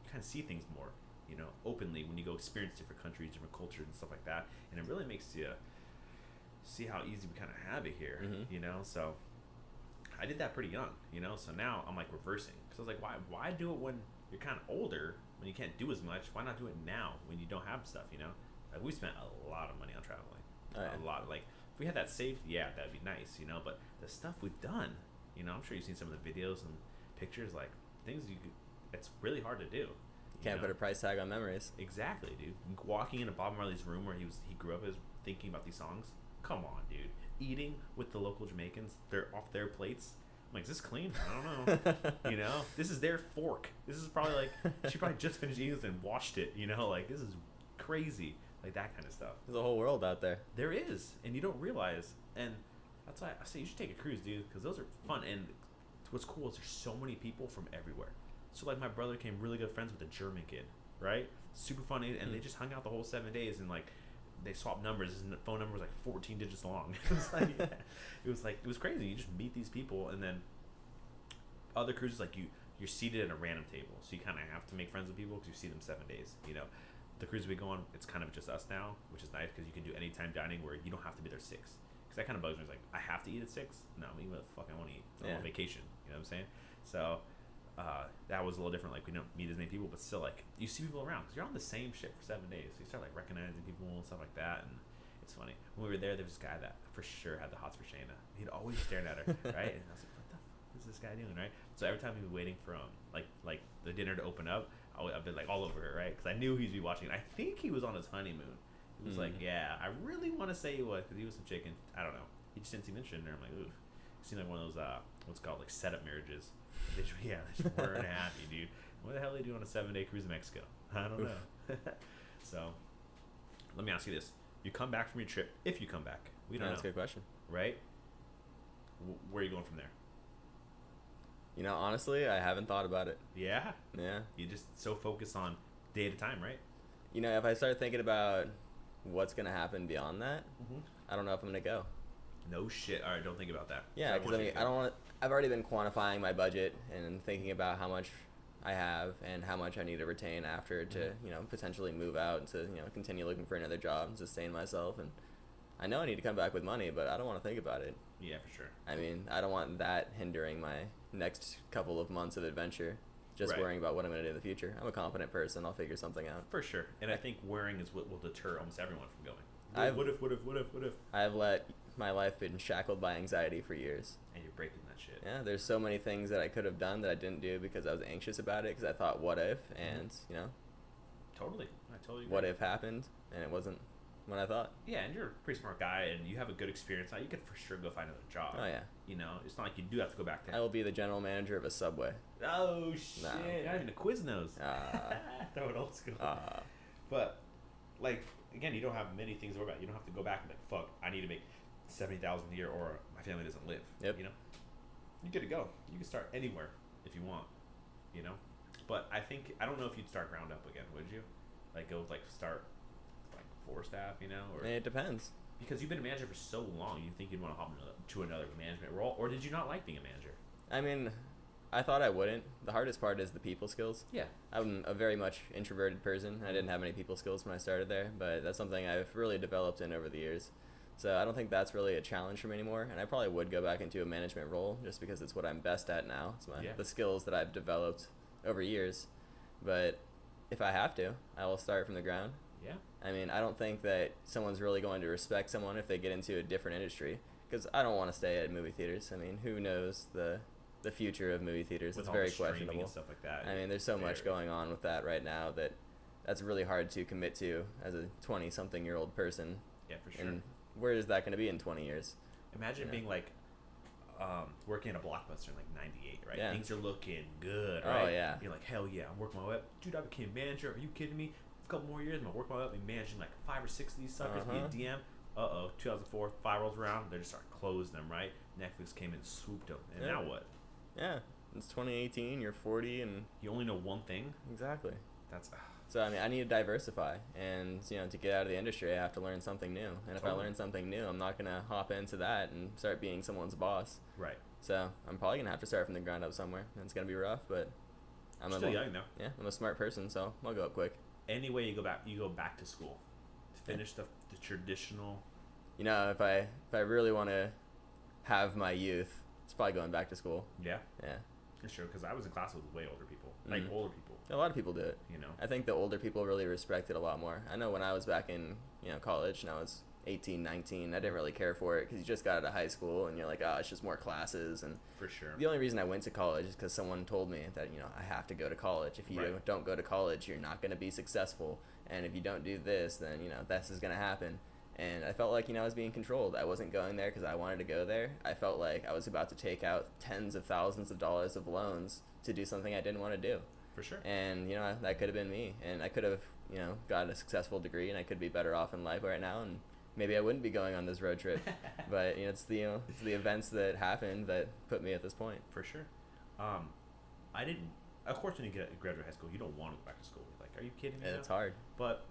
you kind of see things more, you know, openly when you go experience different countries, different cultures, and stuff like that. And it really makes you see how easy we kind of have it here, you know. So I did that pretty young, you know. So now I'm like reversing, because I was like, why do it when you're kind of older, when you can't do as much? Why not do it now when you don't have stuff, you know? Like we spent a lot of money on traveling, a lot. Like if we had that saved, yeah, that'd be nice, you know. But the stuff we've done, you know, I'm sure you've seen some of the videos and pictures, like things it's really hard to do. You can't put a price tag on memories. Exactly, dude. Walking into Bob Marley's room where he grew up, thinking about these songs. Come on, dude. Eating with the local Jamaicans, they're off their plates. I'm like, is this clean? I don't know. You know, this is their fork. This is probably like, she probably just finished eating this and washed it. You know, like this is crazy. Like that kind of stuff. There's a whole world out there. There is, and you don't realize. And that's why I say you should take a cruise, dude, because those are fun. And what's cool is there's so many people from everywhere. So like my brother became really good friends with a German kid, right? Super funny, and they just hung out the whole 7 days, and like they swapped numbers. His phone number was like 14 digits long. It was crazy. You just meet these people, and then other cruises, like you're seated at a random table, so you kind of have to make friends with people because you see them 7 days. You know, the cruise we go on, it's kind of just us now, which is nice because you can do anytime dining where you don't have to be there 6. Because that kind of bugs me. It's like, I have to eat at 6? No, I mean, what the fuck I want to eat? I'm on vacation. You know what I'm saying? So that was a little different. Like, we don't meet as many people, but still, like, you see people around because you're on the same ship for 7 days. So you start like recognizing people and stuff like that, and it's funny. When we were there was this guy that for sure had the hots for Shayna. He'd always staring at her, right? And I was like, what the fuck is this guy doing, right? So every time he was waiting for like the dinner to open up, I've been like all over her, right? Because I knew he'd be watching. I think he was on his honeymoon. He was like, yeah, I really want to say he was, because he was some chicken. I don't know. He just didn't seem interested in her. I'm like, ooh. He seemed like one of those what's called like setup marriages. They just weren't happy, dude. What the hell are they doing on a 7-day cruise to Mexico? I don't know. So, let me ask you this: you come back from your trip, if you come back, we don't know. That's a good question, right? Where are you going from there? You know, honestly, I haven't thought about it. Yeah. Yeah. You're just so focused on day at a time, right? You know, if I start thinking about what's gonna happen beyond that, I don't know if I'm gonna go. No shit. All right, don't think about that. Yeah, because I mean, I don't want. I've already been quantifying my budget and thinking about how much I have and how much I need to retain after to, you know, potentially move out and to, you know, continue looking for another job and sustain myself. And I know I need to come back with money, but I don't want to think about it. Yeah, for sure. I mean, I don't want that hindering my next couple of months of adventure. Just worrying about what I'm going to do in the future. I'm a confident person. I'll figure something out. For sure. And I think worrying is what will deter almost everyone from going. What if? I've let my life been shackled by anxiety for years. And you're breaking that shit. Yeah, there's so many things that I could have done that I didn't do because I was anxious about it, because I thought, what if? And, you know. Totally. I totally agree. What if happened and it wasn't what I thought. Yeah, and you're a pretty smart guy, and you have a good experience. Now you could for sure go find another job. Oh yeah, You know, it's not like you do have to go back I to. will be the general manager of a Subway. Oh shit! okay. Not even a Quiznos. Uh, Throw it old school. uh, But like again, you don't have many things to worry about. You don't have to go back and be like, fuck, I need to make 70,000 a year, or my family doesn't live. Yep. You know, you good to go. You can start anywhere if you want. You know, but I don't know if you'd start ground up again, would you? Like go like start like 4 staff, you know, or it depends. because you've been a manager for so long, you think you'd want to hop to another management role, or did you not like being a manager? I mean, I thought I wouldn't. The hardest part is the people skills. Yeah. I'm a very much introverted person. I didn't have any people skills when I started there, but that's something I've really developed in over the years. So I don't think that's really a challenge for me anymore, and I probably would go back into a management role just because it's what I'm best at now. It's the skills that I've developed over years. But if I have to, I will start from the ground. Yeah. I mean, I don't think that someone's really going to respect someone if they get into a different industry, because I don't want to stay at movie theaters. I mean, who knows the future of movie theaters? With It's all very the streaming questionable. and stuff like that. I mean, there's so much going on with that right now that's really hard to commit to as a 20-something-year-old person. Yeah, for sure. And where is that going to be in 20 years? Imagine Yeah. being like working at a Blockbuster in like '98, right? Yeah. Things are looking good, Oh, right? yeah. You're like, hell yeah, I'm working my way up. Dude, I became manager. Are you kidding me? A couple more years, I'm gonna work my way up and managing like 5 or 6 of these suckers. Uh-huh. Be a DM. 2004, 5 rolls around, they just start closing them, right? Netflix came in and swooped them. And Yeah. now what? Yeah, it's 2018, you're 40, and You only know one thing? exactly. That's So, I mean, I need to diversify, and, to get out of the industry, I have to learn something new. And if I Totally. learn something new, I'm not going to hop into that and start being someone's boss. right. So, I'm probably going to have to start from the ground up somewhere, and it's going to be rough, but I'm Still young though. Yeah, I'm a smart person, so I'll go up quick. Anyway, you go back to school to finish the traditional. If I really want to have my youth, it's probably going back to school. Yeah, Yeah. it's true. Because I was in class with way older people, like Mhm. older people. A lot of people do it. You know. I think the older people really respect it a lot more. I know when I was back in, college, and I was 18, 19, I didn't really care for it because you just got out of high school and you're like, oh, it's just more classes. And For sure. the only reason I went to college is because someone told me that, I have to go to college. If you Right. don't go to college, you're not going to be successful. And if you don't do this, then, this is going to happen. And I felt like, I was being controlled. I wasn't going there because I wanted to go there. I felt like I was about to take out tens of thousands of dollars of loans to do something I didn't want to do. For sure. And, that could have been me. And I could have, got a successful degree and I could be better off in life right now. And maybe I wouldn't be going on this road trip. But, it's the events that happened that put me at this point. For sure. I didn't. Of course, when you graduate high school, you don't want to go back to school. You're like, are you kidding me? And now? it's hard. But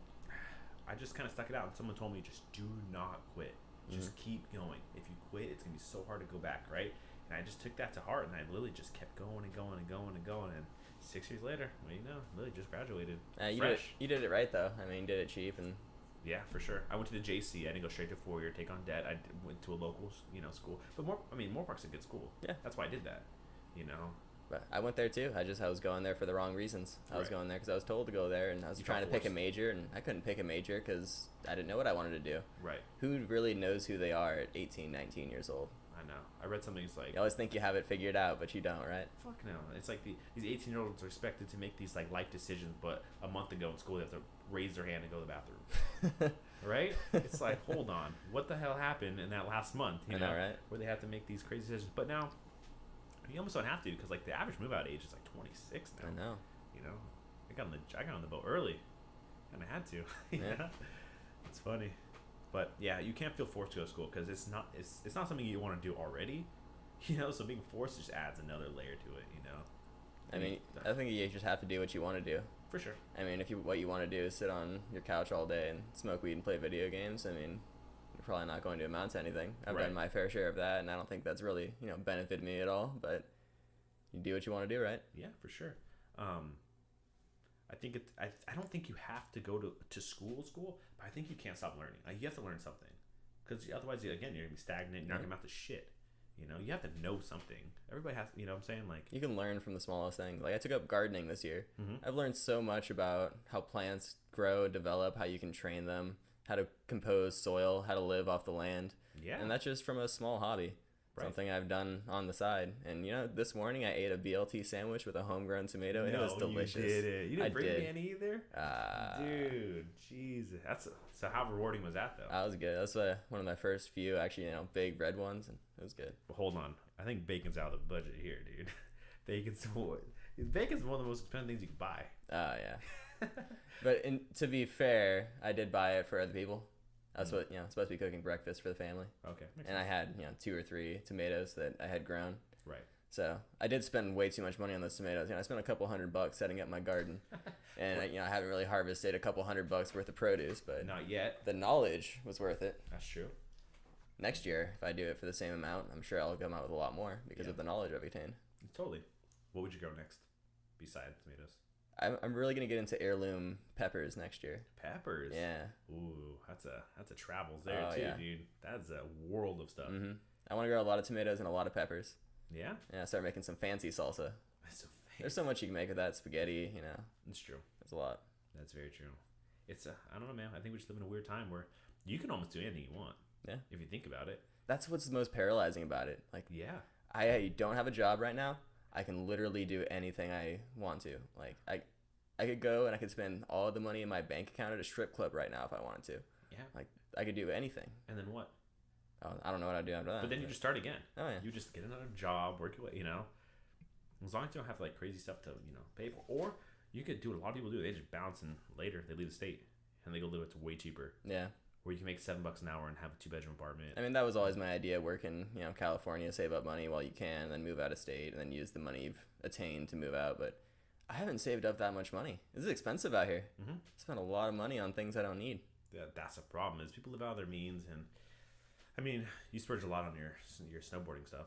I just kind of stuck it out, and someone told me, just do not quit. Just keep going. If you quit, it's gonna be so hard to go back, right? And I just took that to heart, and I literally just kept going and going and going and going. And 6 years later, what do you know? Literally just graduated. You did it right, though. I mean, you did it cheap. And Yeah, for sure. I went to the JC. I didn't go straight to 4-year, take on debt. Went to a local, school. But Moorpark's a good school. Yeah. That's why I did that. But I went there too. I was going there for the wrong reasons. I was Right. going there because I was told to go there, and I was You trying to felt pick a forced. major, and I couldn't pick a major because I didn't know what I wanted to do. Right. Who really knows who they are at 18, 19 years old? I know. I read something that's like, You always think you have it figured out, but you don't, right? fuck no. It's like these 18-year-olds are expected to make these like life decisions, but a month ago in school they have to raise their hand and go to the bathroom. Right? It's like, hold on. What the hell happened in that last month? I know, right? Where they have to make these crazy decisions. But now, you almost don't have to because like the average move-out age is like 26 now. I know. I got on the boat early, and I had to. Yeah. It's funny, but yeah, you can't feel forced to go to school because it's not something you want to do already. So being forced just adds another layer to it. I mean, I think you just have to do what you want to do. For sure. I mean, what you want to do is sit on your couch all day and smoke weed and play video games, I mean, you're probably not going to amount to anything. I've Right. done my fair share of that, and I don't think that's really, benefited me at all, but you do what you want to do, right? Yeah, for sure. I think I don't think you have to go to school, but I think you can't stop learning. Like, you have to learn something, because otherwise, again, you're gonna be stagnant. You're not gonna amount to shit. You have to know something. Everybody has. You know what I'm saying? Like, You can learn from the smallest thing. Like, I took up gardening this year. Mhm. I've learned so much about how plants grow, develop, how you can train them, how to compose soil, how to live off the land. yeah, And that's just from a small hobby. Right. something I've done on the side. And this morning I ate a BLT sandwich with a homegrown tomato, and it was delicious. You did it. You didn't I bring did. me any either, dude. Jesus, so how rewarding was that though? That was good. That's one of my first few actually, big red ones, and it was good. But hold on, I think bacon's out of the budget here, dude. Bacon's one of the most expensive things you can buy. Oh yeah. But to be fair, I did buy it for other people. That's what supposed to be cooking breakfast for the family. Okay. And I had 2 or 3 tomatoes that I had grown. Right. So I did spend way too much money on those tomatoes. I spent a couple $100 setting up my garden, and I haven't really harvested a couple $100 worth of produce, but Not yet. the knowledge was worth it. That's true. Next year, if I do it for the same amount, I'm sure I'll come out with a lot more because of the knowledge I've attained. Totally. What would you grow next, besides tomatoes? I'm really gonna get into heirloom peppers next year. Peppers. Yeah. Ooh, that's a travels there Oh, too, yeah. dude. That's a world of stuff. Hmm. I want to grow a lot of tomatoes and a lot of peppers. Yeah. Yeah, start making some fancy salsa. That's so There's so much you can make with that spaghetti. It's true. There's a lot. That's very true. It's I don't know, man. I think we just live in a weird time where you can almost do anything you want. Yeah. If you think about it. That's what's the most paralyzing about it. Like, Yeah. I don't have a job right now. I can literally do anything I want to. Like, I could go and I could spend all the money in my bank account at a strip club right now if I wanted to. Yeah. Like, I could do anything. And then what? Oh, I don't know what I'd do after that. But then you just start again. Oh, yeah. You just get another job, work your way, As long as you don't have like crazy stuff to, pay for. Or you could do what a lot of people do. They just bounce and later they leave the state and they go live it way cheaper. Yeah. Where you can make $7 an hour and have a 2-bedroom apartment. I mean, that was always my idea, work in, California, save up money while you can, and then move out of state, and then use the money you've attained to move out. But I haven't saved up that much money. This is expensive out here. Mm-hmm. I spend a lot of money on things I don't need. That's a problem is people live out of their means. And I mean, you splurge a lot on your snowboarding stuff.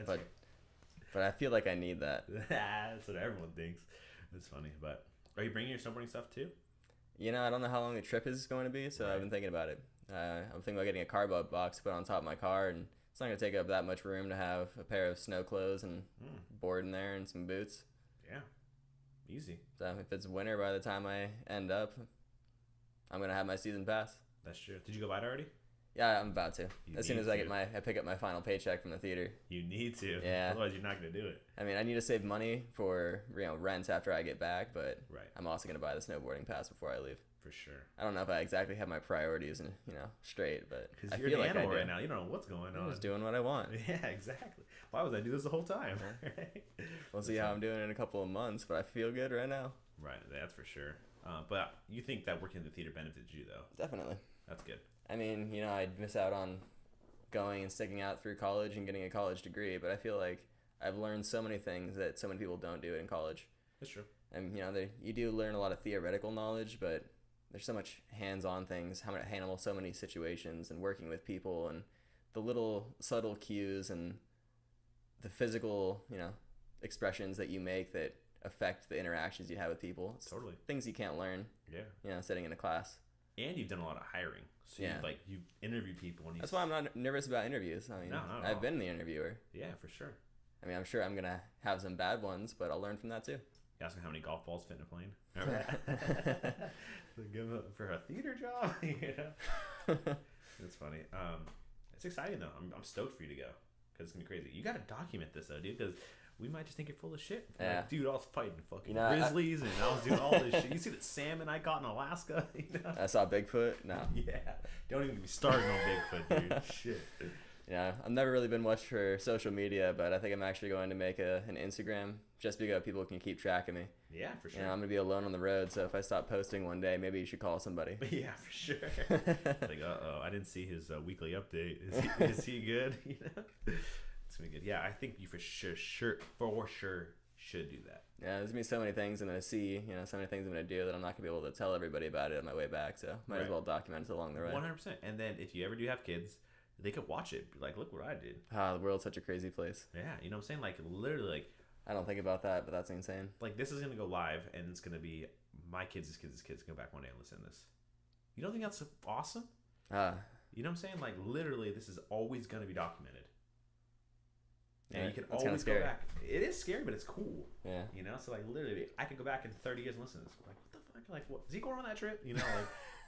But I feel like I need that. That's what everyone thinks. It's funny. But are you bringing your snowboarding stuff too? I don't know how long the trip is going to be, so Right. I've been thinking about it. I'm thinking about getting a car box to put on top of my car, and it's not going to take up that much room to have a pair of snow clothes and board in there and some boots. Yeah. Easy. So if it's winter by the time I end up, I'm going to have my season pass. That's true. Did you go buy it already? Yeah, I'm about to. You As soon need as I to. pick up my final paycheck from the theater. You need to. Yeah. Otherwise, you're not going to do it. I mean, I need to save money for rent after I get back, but Right. I'm also going to buy the snowboarding pass before I leave. For sure. I don't know if I exactly have my priorities straight, but Because I you're feel an like I animal do. right now. You don't know what's going I'm on. just doing what I want. Yeah, exactly. Why was I do this the whole time? Right? We'll see how I'm doing in a couple of months, but I feel good right now. Right. That's for sure. But you think that working in the theater benefits you, though? Definitely. That's good. I mean, I'd miss out on going and sticking out through college and getting a college degree, but I feel like I've learned so many things that so many people don't do in college. That's true. And you do learn a lot of theoretical knowledge, but there's so much hands-on things, how to handle so many situations and working with people and the little subtle cues and the physical, expressions that you make that affect the interactions you have with people. It's Totally. things you can't learn, Yeah. sitting in a class. And you've done a lot of hiring. So Yeah. you interview people. And That's why I'm not nervous about interviews. I mean, No, not at I've all. been the interviewer. Yeah, for sure. I mean, I'm sure I'm going to have some bad ones, but I'll learn from that too. You ask them how many golf balls fit in a plane. Remember that? So give them for a theater job. It's funny. It's exciting though. I'm stoked for you to go because it's gonna be crazy. You gotta document this though, dude, because we might just think you're full of shit. Yeah. Like, dude, I was fighting fucking I- grizzlies and I was doing all this shit. You see the salmon I caught in Alaska? I saw Bigfoot. No. Yeah. Don't even get me started on Bigfoot, dude. Shit. Yeah, I've never really been much for social media, but I think I'm actually going to make an Instagram just because people can keep track of me. Yeah, for sure. I'm going to be alone on the road, so if I stop posting one day, maybe you should call somebody. Yeah, for sure. Like, I didn't see his weekly update. Is he good? It's gonna be good. Yeah, I think you for sure should do that. Yeah, there's going to be so many things I'm going to see, so many things I'm going to do that I'm not going to be able to tell everybody about it on my way back, so might as Right. well document it along the way. 100%. And then if you ever do have kids, they could watch it. Be like, look what I did. Ah, the world's such a crazy place. Yeah, you know what I'm saying? Like, literally, I don't think about that, but that's insane. like this is gonna go live, and it's gonna be my kids' go back one day and listen to this. You don't think that's awesome? Ah, You know what I'm saying? Like, literally, this is always gonna be documented. And yeah, you can that's kinda always go scary. back. It is scary, but it's cool. Yeah. You know, so like literally, I could go back in 30 years and listen to this. Like, what the fuck? Like, what? Is he going on that trip? You know,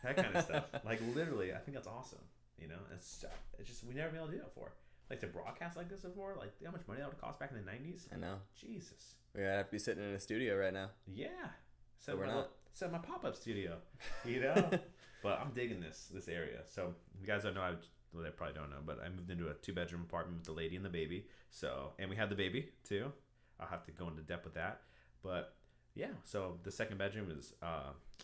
like that kind of stuff. Like, literally, I think that's awesome. You know, it's just we never been able to do that before. Like to broadcast like this before, like how much money that would cost back in the '90s. I know. Jesus. We gotta have to be sitting in a studio right now. Yeah. But we're not. Set my pop-up studio. You know. But I'm digging this area. So you guys don't know. They probably don't know, but I moved into a 2-bedroom apartment with the lady and the baby. So and we had the baby too. I'll have to go into depth with that. But yeah, so the second bedroom is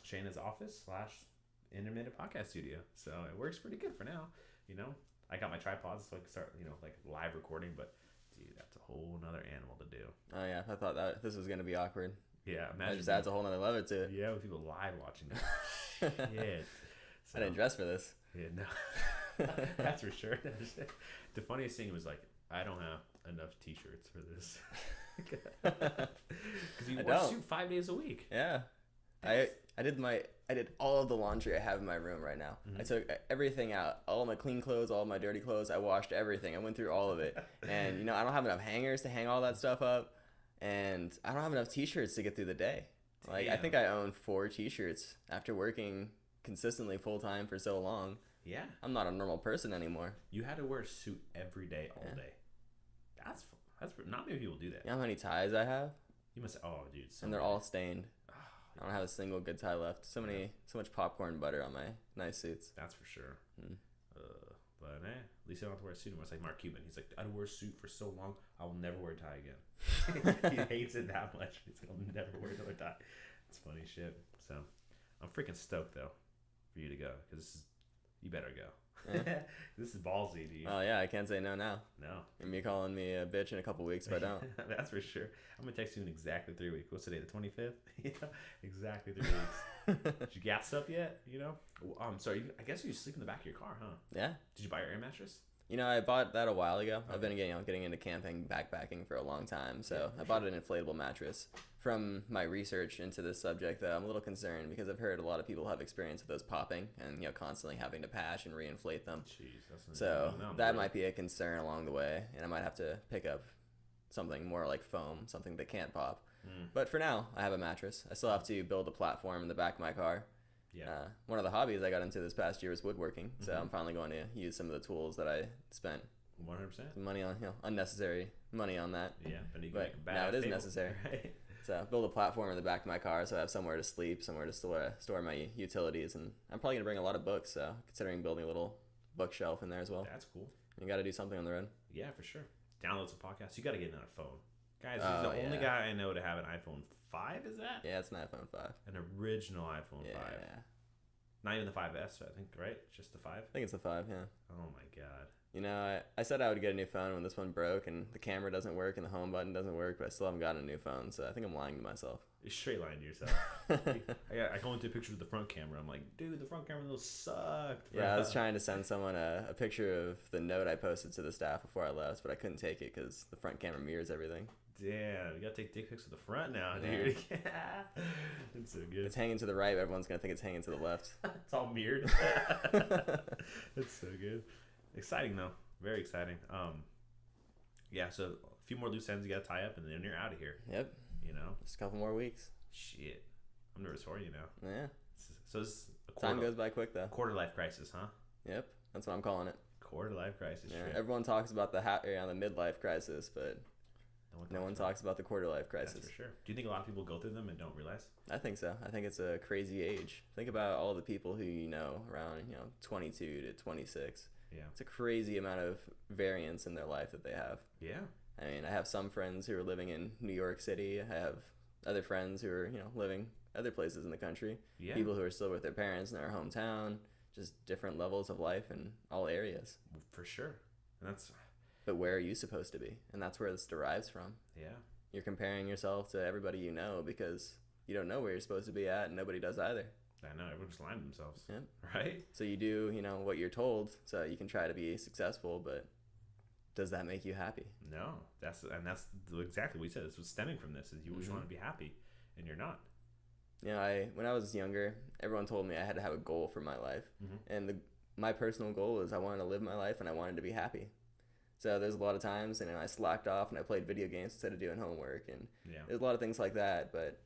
Shayna's office / intermittent podcast studio. So it works pretty good for now. You know, I got my tripods so I can start, like live recording. But dude, that's a whole nother animal to do. Oh yeah, I thought that this was gonna be awkward. Yeah, That just adds a whole nother level to it. Yeah, with people live watching it. Shit. So, I didn't dress for this. Yeah, no, that's for sure. The funniest thing was like, I don't have enough T-shirts for this. Because you wear a suit 5 days a week. Yeah, I did all of the laundry I have in my room right now. Mm-hmm. I took everything out, all my clean clothes, all my dirty clothes. I washed everything. I went through all of it, and I don't have enough hangers to hang all that stuff up, and I don't have enough T-shirts to get through the day. Like I think I own 4 T-shirts after working consistently full time for so long. Yeah, I'm not a normal person anymore. You had to wear a suit every day, all day. That's not many people do that. You know how many ties I have? You must. Oh, dude, and they're all stained. I don't have a single good tie left. So much popcorn butter on my nice suits. That's for sure. But at least I don't have to wear a suit anymore. It's like Mark Cuban. He's like, I don't wear a suit for so long, I will never wear a tie again. He hates it that much. He's like, I'll never wear another tie. It's funny shit. So I'm freaking stoked though for you to go because you better go. Yeah. This is ballsy, dude. Oh yeah, I can't say no now. No. You're me calling me a bitch in a couple weeks if I don't. That's for sure. I'm gonna text you in exactly 3 weeks. What's today? The 25th? Yeah, exactly 3 weeks. Did you gas up yet? Sorry. I guess you sleep in the back of your car, huh? Yeah. Did you buy your air mattress? I bought that a while ago. Okay. I've been getting into camping, backpacking for a long time. So I bought an inflatable mattress. From my research into this subject, though, I'm a little concerned because I've heard a lot of people have experience with those popping and constantly having to patch and reinflate them. Jeez, so that might be a concern along the way, and I might have to pick up something more like foam, something that can't pop. But for now, I have a mattress. I still have to build a platform in the back of my car. Yeah. One of the hobbies I got into this past year was woodworking, so I'm finally going to use some of the tools that I spent 100% money on, unnecessary money on that. Yeah, but now it is necessary. Right? So build a platform in the back of my car so I have somewhere to sleep, somewhere to store my utilities, and I'm probably gonna bring a lot of books. So considering building a little bookshelf in there as well. That's cool. You got to do something on the road. Yeah, for sure. Download some podcasts. You got to get another phone, guys. He's the only guy I know to have an iPhone 5. Is that? Yeah, it's an iPhone 5. An original iPhone 5. Yeah. Not even the 5S, I think, right? Just the 5? I think it's the 5, yeah. Oh my god. I said I would get a new phone when this one broke, and the camera doesn't work, and the home button doesn't work, but I still haven't gotten a new phone, so I think I'm lying to myself. You're straight lying to yourself. I go into a picture of the front camera. I'm like, dude, the front camera those sucked. Bro. Yeah, I was trying to send someone a picture of the note I posted to the staff before I left, but I couldn't take it because the front camera mirrors everything. Damn, you gotta take dick pics of the front now, dude. It's so good. It's hanging to the right, but everyone's gonna think it's hanging to the left. It's all mirrored. That's so good. Exciting though, very exciting. Yeah. So a few more loose ends you gotta tie up, and then you're out of here. Yep. Just a couple more weeks. Shit, I'm nervous for you now. Yeah. So this time goes by quick though. Quarter life crisis, huh? Yep. That's what I'm calling it. Quarter life crisis. Yeah. Everyone talks about the midlife crisis, but no one talks about the quarter life crisis. That's for sure. Do you think a lot of people go through them and don't realize? I think so. I think it's a crazy age. Think about all the people who around 22 to 26. Yeah. It's a crazy amount of variance in their life that they have. Yeah. I mean, I have some friends who are living in New York City. I have other friends who are, living other places in the country. Yeah. People who are still with their parents in their hometown. Just different levels of life in all areas. For sure. And that's... But where are you supposed to be? And that's where this derives from. Yeah. You're comparing yourself to everybody you know because you don't know where you're supposed to be at, and nobody does either. I know. Everyone's lying to themselves. Yeah. Right? So you do, what you're told, so you can try to be successful, but does that make you happy? No. That's exactly what you said. This was stemming from this, is you just want to be happy, and you're not. When I was younger, everyone told me I had to have a goal for my life. And my personal goal is I wanted to live my life, and I wanted to be happy. So there's a lot of times, and I slacked off, and I played video games instead of doing homework, and there's a lot of things like that, but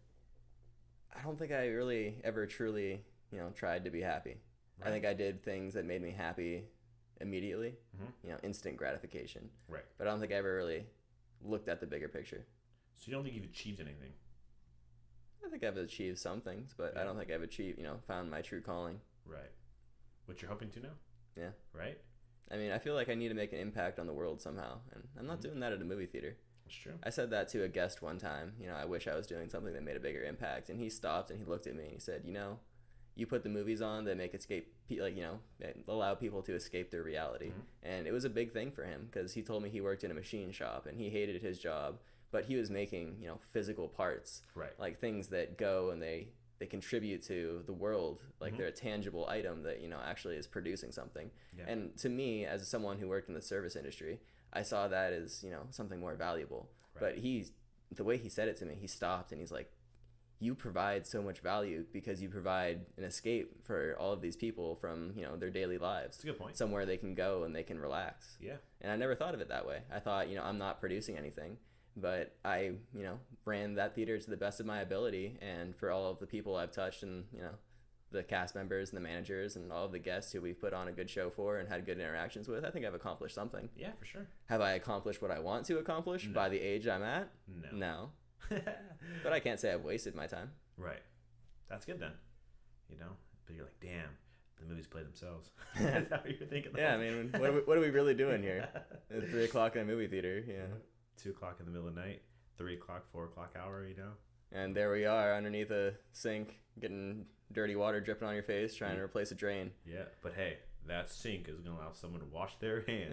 I don't think I really ever truly, tried to be happy. Right. I think I did things that made me happy immediately, Mm-hmm. instant gratification. Right. But I don't think I ever really looked at the bigger picture. So you don't think you've achieved anything? I think I've achieved some things, but I don't think I've achieved, found my true calling. Right. What you're hoping to now? Yeah. Right? I mean, I feel like I need to make an impact on the world somehow, and I'm not doing that at a movie theater. That's true. I said that to a guest one time. I wish I was doing something that made a bigger impact, and he stopped and he looked at me and he said, you put the movies on that make that allow people to escape their reality. Mm-hmm. And it was a big thing for him because he told me he worked in a machine shop and he hated his job, but he was making, physical parts, Right. like things that go and they contribute to the world, like they're a tangible item that, actually is producing something. Yeah. And to me, as someone who worked in the service industry, I saw that as, something more valuable. Right. But the way he said it to me, he stopped and he's like, you provide so much value because you provide an escape for all of these people from, their daily lives. That's a good point. Somewhere they can go and they can relax. Yeah. And I never thought of it that way. I thought, I'm not producing anything, but I, ran that theater to the best of my ability. And for all of the people I've touched and, the cast members and the managers and all of the guests who we've put on a good show for and had good interactions with, I think I've accomplished something. Yeah, for sure. Have I accomplished what I want to accomplish by the age I'm at? No. But I can't say I've wasted my time. Right. That's good then. But you're like, damn, the movies play themselves. That's how you're thinking. Yeah, I mean, what are we really doing here? It's 3 o'clock in a movie theater, 2 o'clock in the middle of the night, 3 o'clock, 4 o'clock hour, And there we are underneath a sink, getting dirty water dripping on your face, trying to replace a drain. Yeah, but hey, that sink is going to allow someone to wash their hands.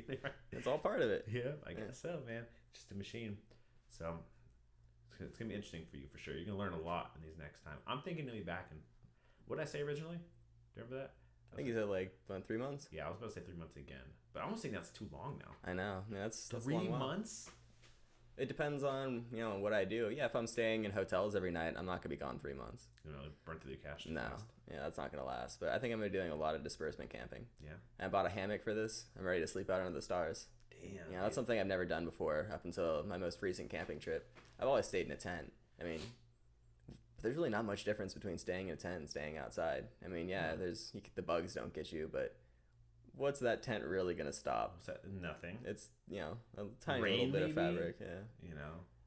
Yeah. It's all part of it. Yeah, I guess so, man. Just a machine. So it's going to be interesting for you for sure. You're going to learn a lot in these next time. I'm thinking to be back in, what did I say originally? Do you remember that? I think you said 3 months. Yeah, I was about to say 3 months again. But I almost think that's too long now. I know. I mean, that's 3 a long while. months? It depends on, what I do. Yeah, if I'm staying in hotels every night, I'm not going to be gone 3 months. Burn through the cash. No. Fast. Yeah, that's not going to last. But I think I'm going to be doing a lot of disbursement camping. Yeah. I bought a hammock for this. I'm ready to sleep out under the stars. Damn. Yeah, that's something I've never done before up until my most recent camping trip. I've always stayed in a tent. I mean, there's really not much difference between staying in a tent and staying outside. I mean, yeah, the bugs don't get you, but what's that tent really going to stop? What's that? Nothing. It's, a tiny Rain, little bit of maybe? fabric, yeah.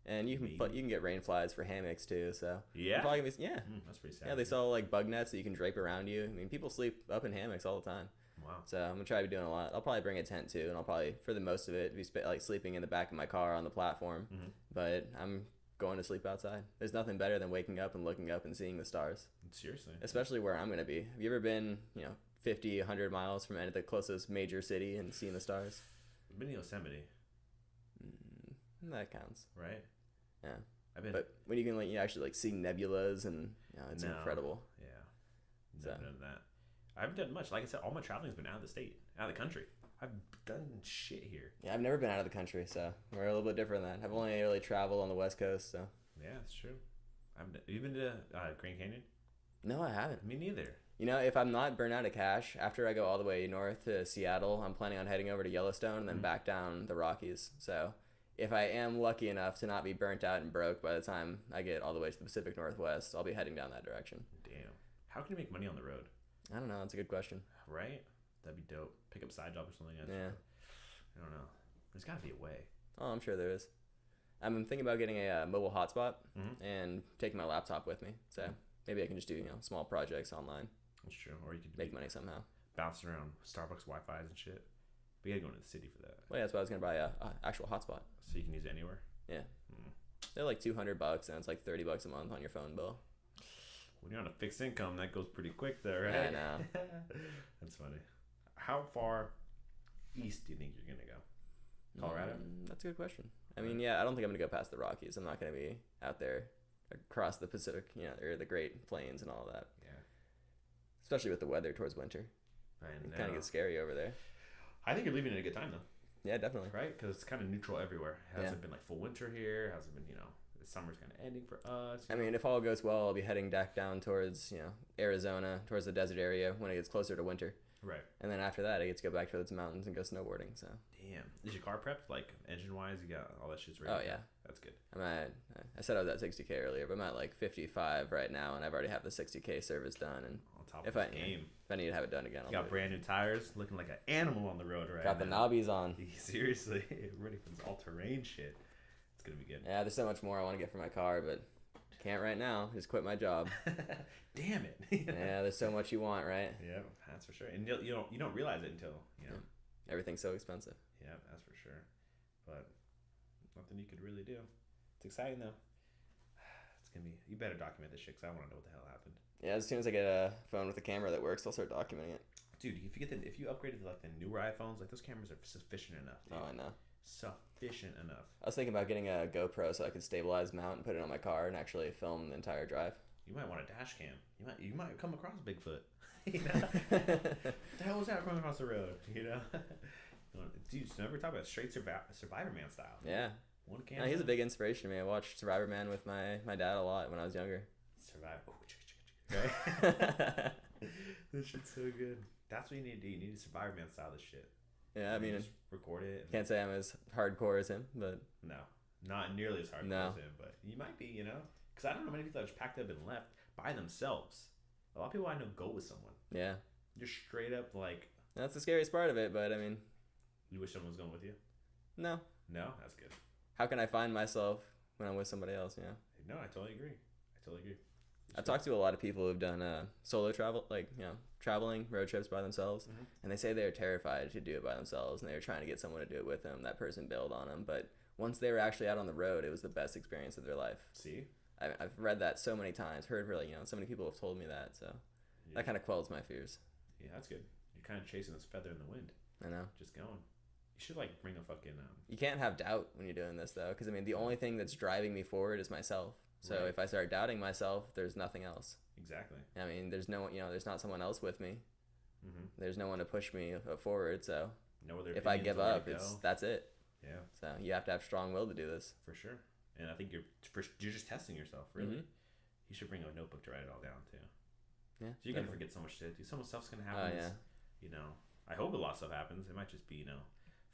And you can get rain flies for hammocks too, so. Yeah? Probably gonna be, yeah. That's pretty sad. Yeah, they sell like bug nets that you can drape around you. I mean, people sleep up in hammocks all the time. Wow. So I'm gonna try to be doing a lot. I'll probably bring a tent too, and I'll probably, for the most of it, be sleeping in the back of my car on the platform. Mm-hmm. But I'm going to sleep outside. There's nothing better than waking up and looking up and seeing the stars. Seriously. Especially where I'm gonna be. Have you ever been, 50, 100 miles from the closest major city and seeing the stars? I've been to Yosemite. That counts. Right? Yeah. I've been. But when you can actually see nebulas and it's incredible. Yeah. So. Never done that. I haven't done much. Like I said, all my traveling's been out of the state, out of the country. I've done shit here. Yeah, I've never been out of the country, so we're a little bit different than that. I've only really traveled on the West Coast, so. Yeah, that's true. Have you been to Grand Canyon? No, I haven't. Me neither. If I'm not burnt out of cash, after I go all the way north to Seattle, I'm planning on heading over to Yellowstone and then back down the Rockies. So if I am lucky enough to not be burnt out and broke by the time I get all the way to the Pacific Northwest, I'll be heading down that direction. Damn. How can you make money on the road? I don't know. That's a good question. Right? That'd be dope. Pick up a side job or something. Yeah. I don't know. There's got to be a way. Oh, I'm sure there is. I'm thinking about getting a mobile hotspot and taking my laptop with me. So maybe I can just do small projects online. That's true. Or you could make money somehow. Bouncing around Starbucks Wi-Fi's and shit. But you gotta go into the city for that. Well, yeah, that's why I was gonna buy a actual hotspot. So you can use it anywhere. Yeah. They're like $200, and it's like $30 a month on your phone bill. When you're on a fixed income, that goes pretty quick, though, right? Yeah, I know. That's funny. How far east do you think you're gonna go? Colorado. That's a good question. I mean, yeah, I don't think I'm gonna go past the Rockies. I'm not gonna be out there across the Pacific, or the Great Plains and all of that. Yeah. Especially with the weather towards winter. It kind of gets scary over there. I think you're leaving at a good time, though. Yeah, definitely. Right? Because it's kind of neutral everywhere. It hasn't been like full winter here. It hasn't been, the summer's kind of ending for us. I mean, if all goes well, I'll be heading back down towards, Arizona, towards the desert area when it gets closer to winter. Right. And then after that, I get to go back towards the mountains and go snowboarding. So. Damn. Is your car prepped? Like, engine-wise, you got all that shit's ready? Oh, yeah. That's good. I said I was at 60K earlier, but I'm at like 55 right now, and I've already have the 60K service done. And top If of I his game. if I need to have it done again, I'll Got do it. brand new tires, looking like an animal on the road right Got the now. knobbies on. Seriously, ready for this all-terrain shit. It's gonna be good. Yeah, there's so much more I want to get for my car, but can't right now. Just quit my job. Damn it. Yeah, there's so much you want, right? Yeah, that's for sure. And you don't realize it until Everything's so expensive. Yeah, that's for sure. But nothing you could really do. It's exciting though. It's gonna be. You better document this shit, 'cause I want to know what the hell happened. Yeah, as soon as I get a phone with a camera that works, I'll start documenting it. Dude, if you upgraded to like the newer iPhones, like those cameras are sufficient enough. Dude. Oh, I know. Sufficient enough. I was thinking about getting a GoPro so I could stabilize, mount, and put it on my car and actually film the entire drive. You might want a dash cam. You might come across Bigfoot. You know? What the hell was that coming across the road? You know? Dude, so never talk about straight Survivor Man style. Yeah. One No, camera. he's a big inspiration to me. I watched Survivor Man with my dad a lot when I was younger. Survivor. Oh, right? This shit's so good. That's what you need to do. You need to Survivor Man style this shit. Yeah, I mean, just record it. can't say I'm as hardcore as him, but No, not nearly as hardcore No. as him, but you might be, you know? Because I don't know many people that just packed up and left by themselves. A lot of people I know go with someone. yeah. Just straight up like, That's the scariest part of it, but I mean, you wish someone was going with you? no. No? That's good. How can I find myself when I'm with somebody else, you know? No, I totally agree. I've talked to a lot of people who've done solo travel, like, you know, traveling, road trips by themselves, Mhm. and they say they're terrified to do it by themselves, and they were trying to get someone to do it with them. That person bailed on them, but once they were actually out on the road, it was the best experience of their life. See? I've read that so many times, heard really, you know, so many people have told me that, so Yeah. that kind of quells my fears. Yeah, that's good. You're kind of chasing this feather in the wind. I know. Just going. You should, like, bring a fucking, You can't have doubt when you're doing this, though, because, I mean, the only thing that's driving me forward is myself. So Right. if I start doubting myself, there's nothing else. exactly. I mean, there's no, you know, there's not someone else with me. Mm-hmm. There's no one to push me forward. So No other if I opinions, give nowhere to up, go. that's it. Yeah, So you have to have strong will to do this. for sure. And I think you're just testing yourself, really. Mhm. You should bring a notebook to write it all down, too. Yeah. So you're going to definitely. forget so much shit, dude. So much stuff's going to Oh happen. yeah. You know, I hope a lot of stuff happens. It might just be,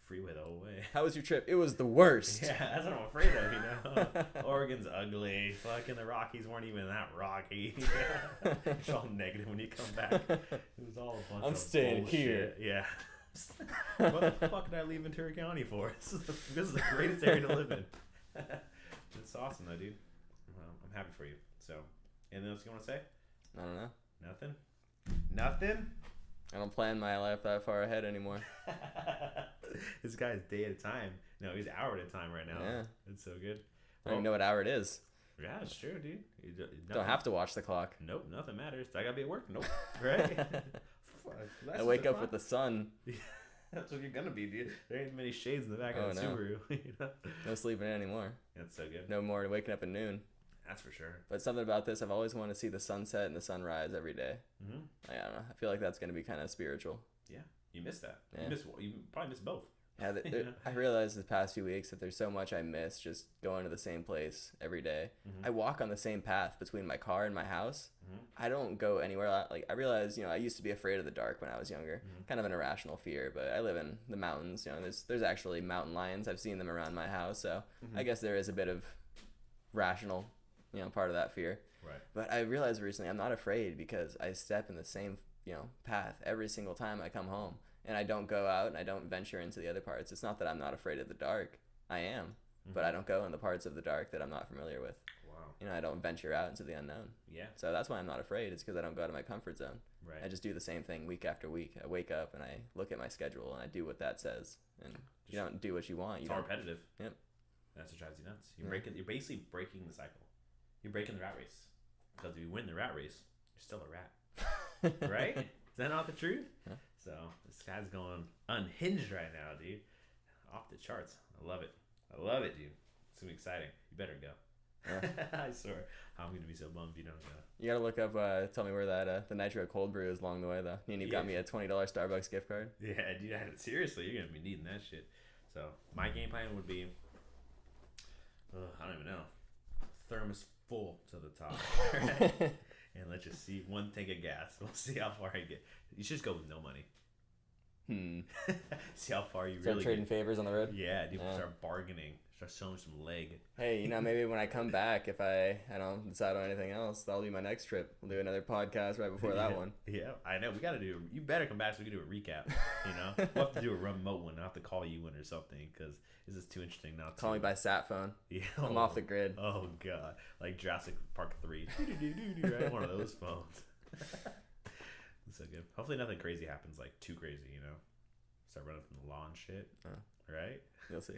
freeway the whole way. How was your trip? It was the worst. Yeah, that's what I'm afraid of, Oregon's ugly. Fucking the Rockies weren't even that rocky. It's all negative when you come back. It was all a bunch I'm of staying bullshit. here. Yeah. What the fuck did I leave Ventura County for? This is the greatest area to live in. It's awesome, though, dude. Well, I'm happy for you. So, anything else you want to say? I don't know. Nothing? Nothing? I don't plan my life that far ahead anymore. This guy's day at a time. No, he's hour at a time right now. Yeah. It's so good. I don't even know what hour it is. Yeah, it's true, dude. Don't have to watch the clock. Nope, nothing matters. I gotta be at work. Nope. Right? Fuck, I wake up with the sun. That's what you're gonna be, dude. There ain't many shades in the back of the no. Subaru. No sleeping anymore. That's so good. No more waking up at noon. That's for sure. But something about this, I've always wanted to see the sunset and the sunrise every day. Mm-hmm. I don't know. I feel like that's going to be kind of spiritual. Yeah, you missed that. Yeah. You probably missed both. Yeah, I realized the past few weeks that there's so much I miss just going to the same place every day. Mhm. I walk on the same path between my car and my house. Mhm. I don't go anywhere. Like I realized, I used to be afraid of the dark when I was younger. Mhm. Kind of an irrational fear, but I live in the mountains. There's actually mountain lions. I've seen them around my house, so Mhm. I guess there is a bit of rational, part of that fear. Right. But I realized recently I'm not afraid because I step in the same, path every single time I come home. And I don't go out and I don't venture into the other parts. It's not that I'm not afraid of the dark. I am. But I don't go in the parts of the dark that I'm not familiar with. Wow. I don't venture out into the unknown. Yeah. So that's why I'm not afraid. It's because I don't go out of my comfort zone. Right. I just do the same thing week after week. I wake up and I look at my schedule and I do what that says. And you don't do what you want. It's You all don't. repetitive. Yep. That's what drives you nuts. Yeah. You're basically breaking the cycle. You're breaking the rat race. Because if you win the rat race, you're still a rat. Right? Is that not the truth? Yeah. So this guy's going unhinged right now, dude. Off the charts. I love it. I love it, dude. It's gonna be exciting. You better go. Yeah. I swear. I'm gonna be so bummed if you don't go. You gotta look up. Tell me where that the Nitro Cold Brew is along the way though. You got me a $20 Starbucks gift card. Yeah, dude. Seriously, you're gonna be needing that shit. So my game plan would be, I don't even know, thermos full to the top, and let's just see one tank of gas. We'll see how far I get. You should just go with no money. See how far you Start really trading get. favors on the road. Yeah, dude, Yeah. start bargaining. Start showing some leg. Hey, maybe when I come back, if I don't decide on anything else, that'll be my next trip. We'll do another podcast right before that one. Yeah, I know. We got to do. You better come back so we can do a recap. We'll have to do a remote one. I'll have to call you in or something because this is too interesting now. Call me by sat phone. Yeah, I'm off the grid. Oh god, like Jurassic Park 3. Right, one of those phones. That's so good. Hopefully nothing crazy happens, like too crazy. Start running from the law and shit. Right? You'll see.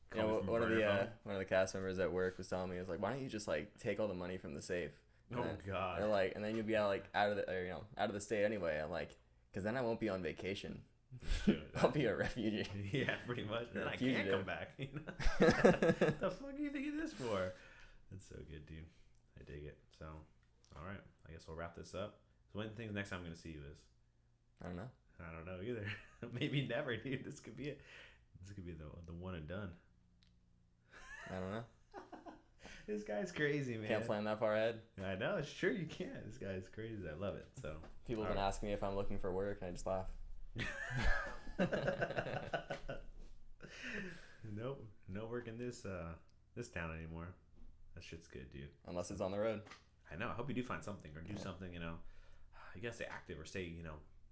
Call me from a one of burner the cast members at work was telling me, was like, why don't you just like take all the money from the safe? phone. Oh god. They're like, and then you'll be out of the state anyway. I'm like, because then I won't be on vacation. I'll be a refugee. Yeah, pretty much. Then I can't come back. The fuck do you think of this for? That's so good, dude. I dig it. So, all right. I guess we'll wrap this up. So, when do you think the next time I'm gonna see you is? I don't know. I don't know either. Maybe never, dude. This could be it. This could be the one and done. I don't know. This guy's crazy, man. Can't plan that far ahead. I know. It's true you can. This guy's crazy. I love it. So People have been asking me if I'm looking for work, and I just laugh. Nope. No work in this town anymore. That shit's good, dude. Unless it's on the road. I know. I hope you do find something or do something. You gotta stay active or stay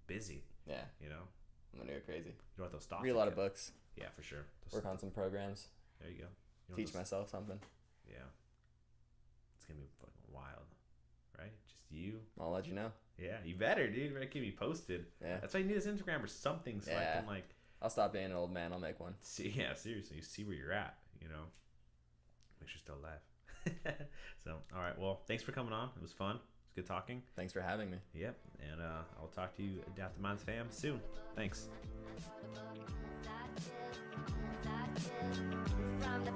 busy. Yeah. I'm gonna go crazy. You don't want those thoughts. Read a lot of books. Yeah, for sure. Work on some programs. There you go. Teach myself something. Yeah. It's gonna be fucking wild, right? Just you. I'll let you know. Yeah, you better, dude. Right? Keep me posted. Yeah. That's why you need this Instagram or something. So I can I'll stop being an old man. I'll make one. see. Yeah, seriously. You see where you're at. Make sure you're still alive. So, all right. Well, thanks for coming on. It was fun. It's good talking. Thanks for having me. Yep. And I'll talk to you, Adapt the Minds fam, soon. Thanks. From the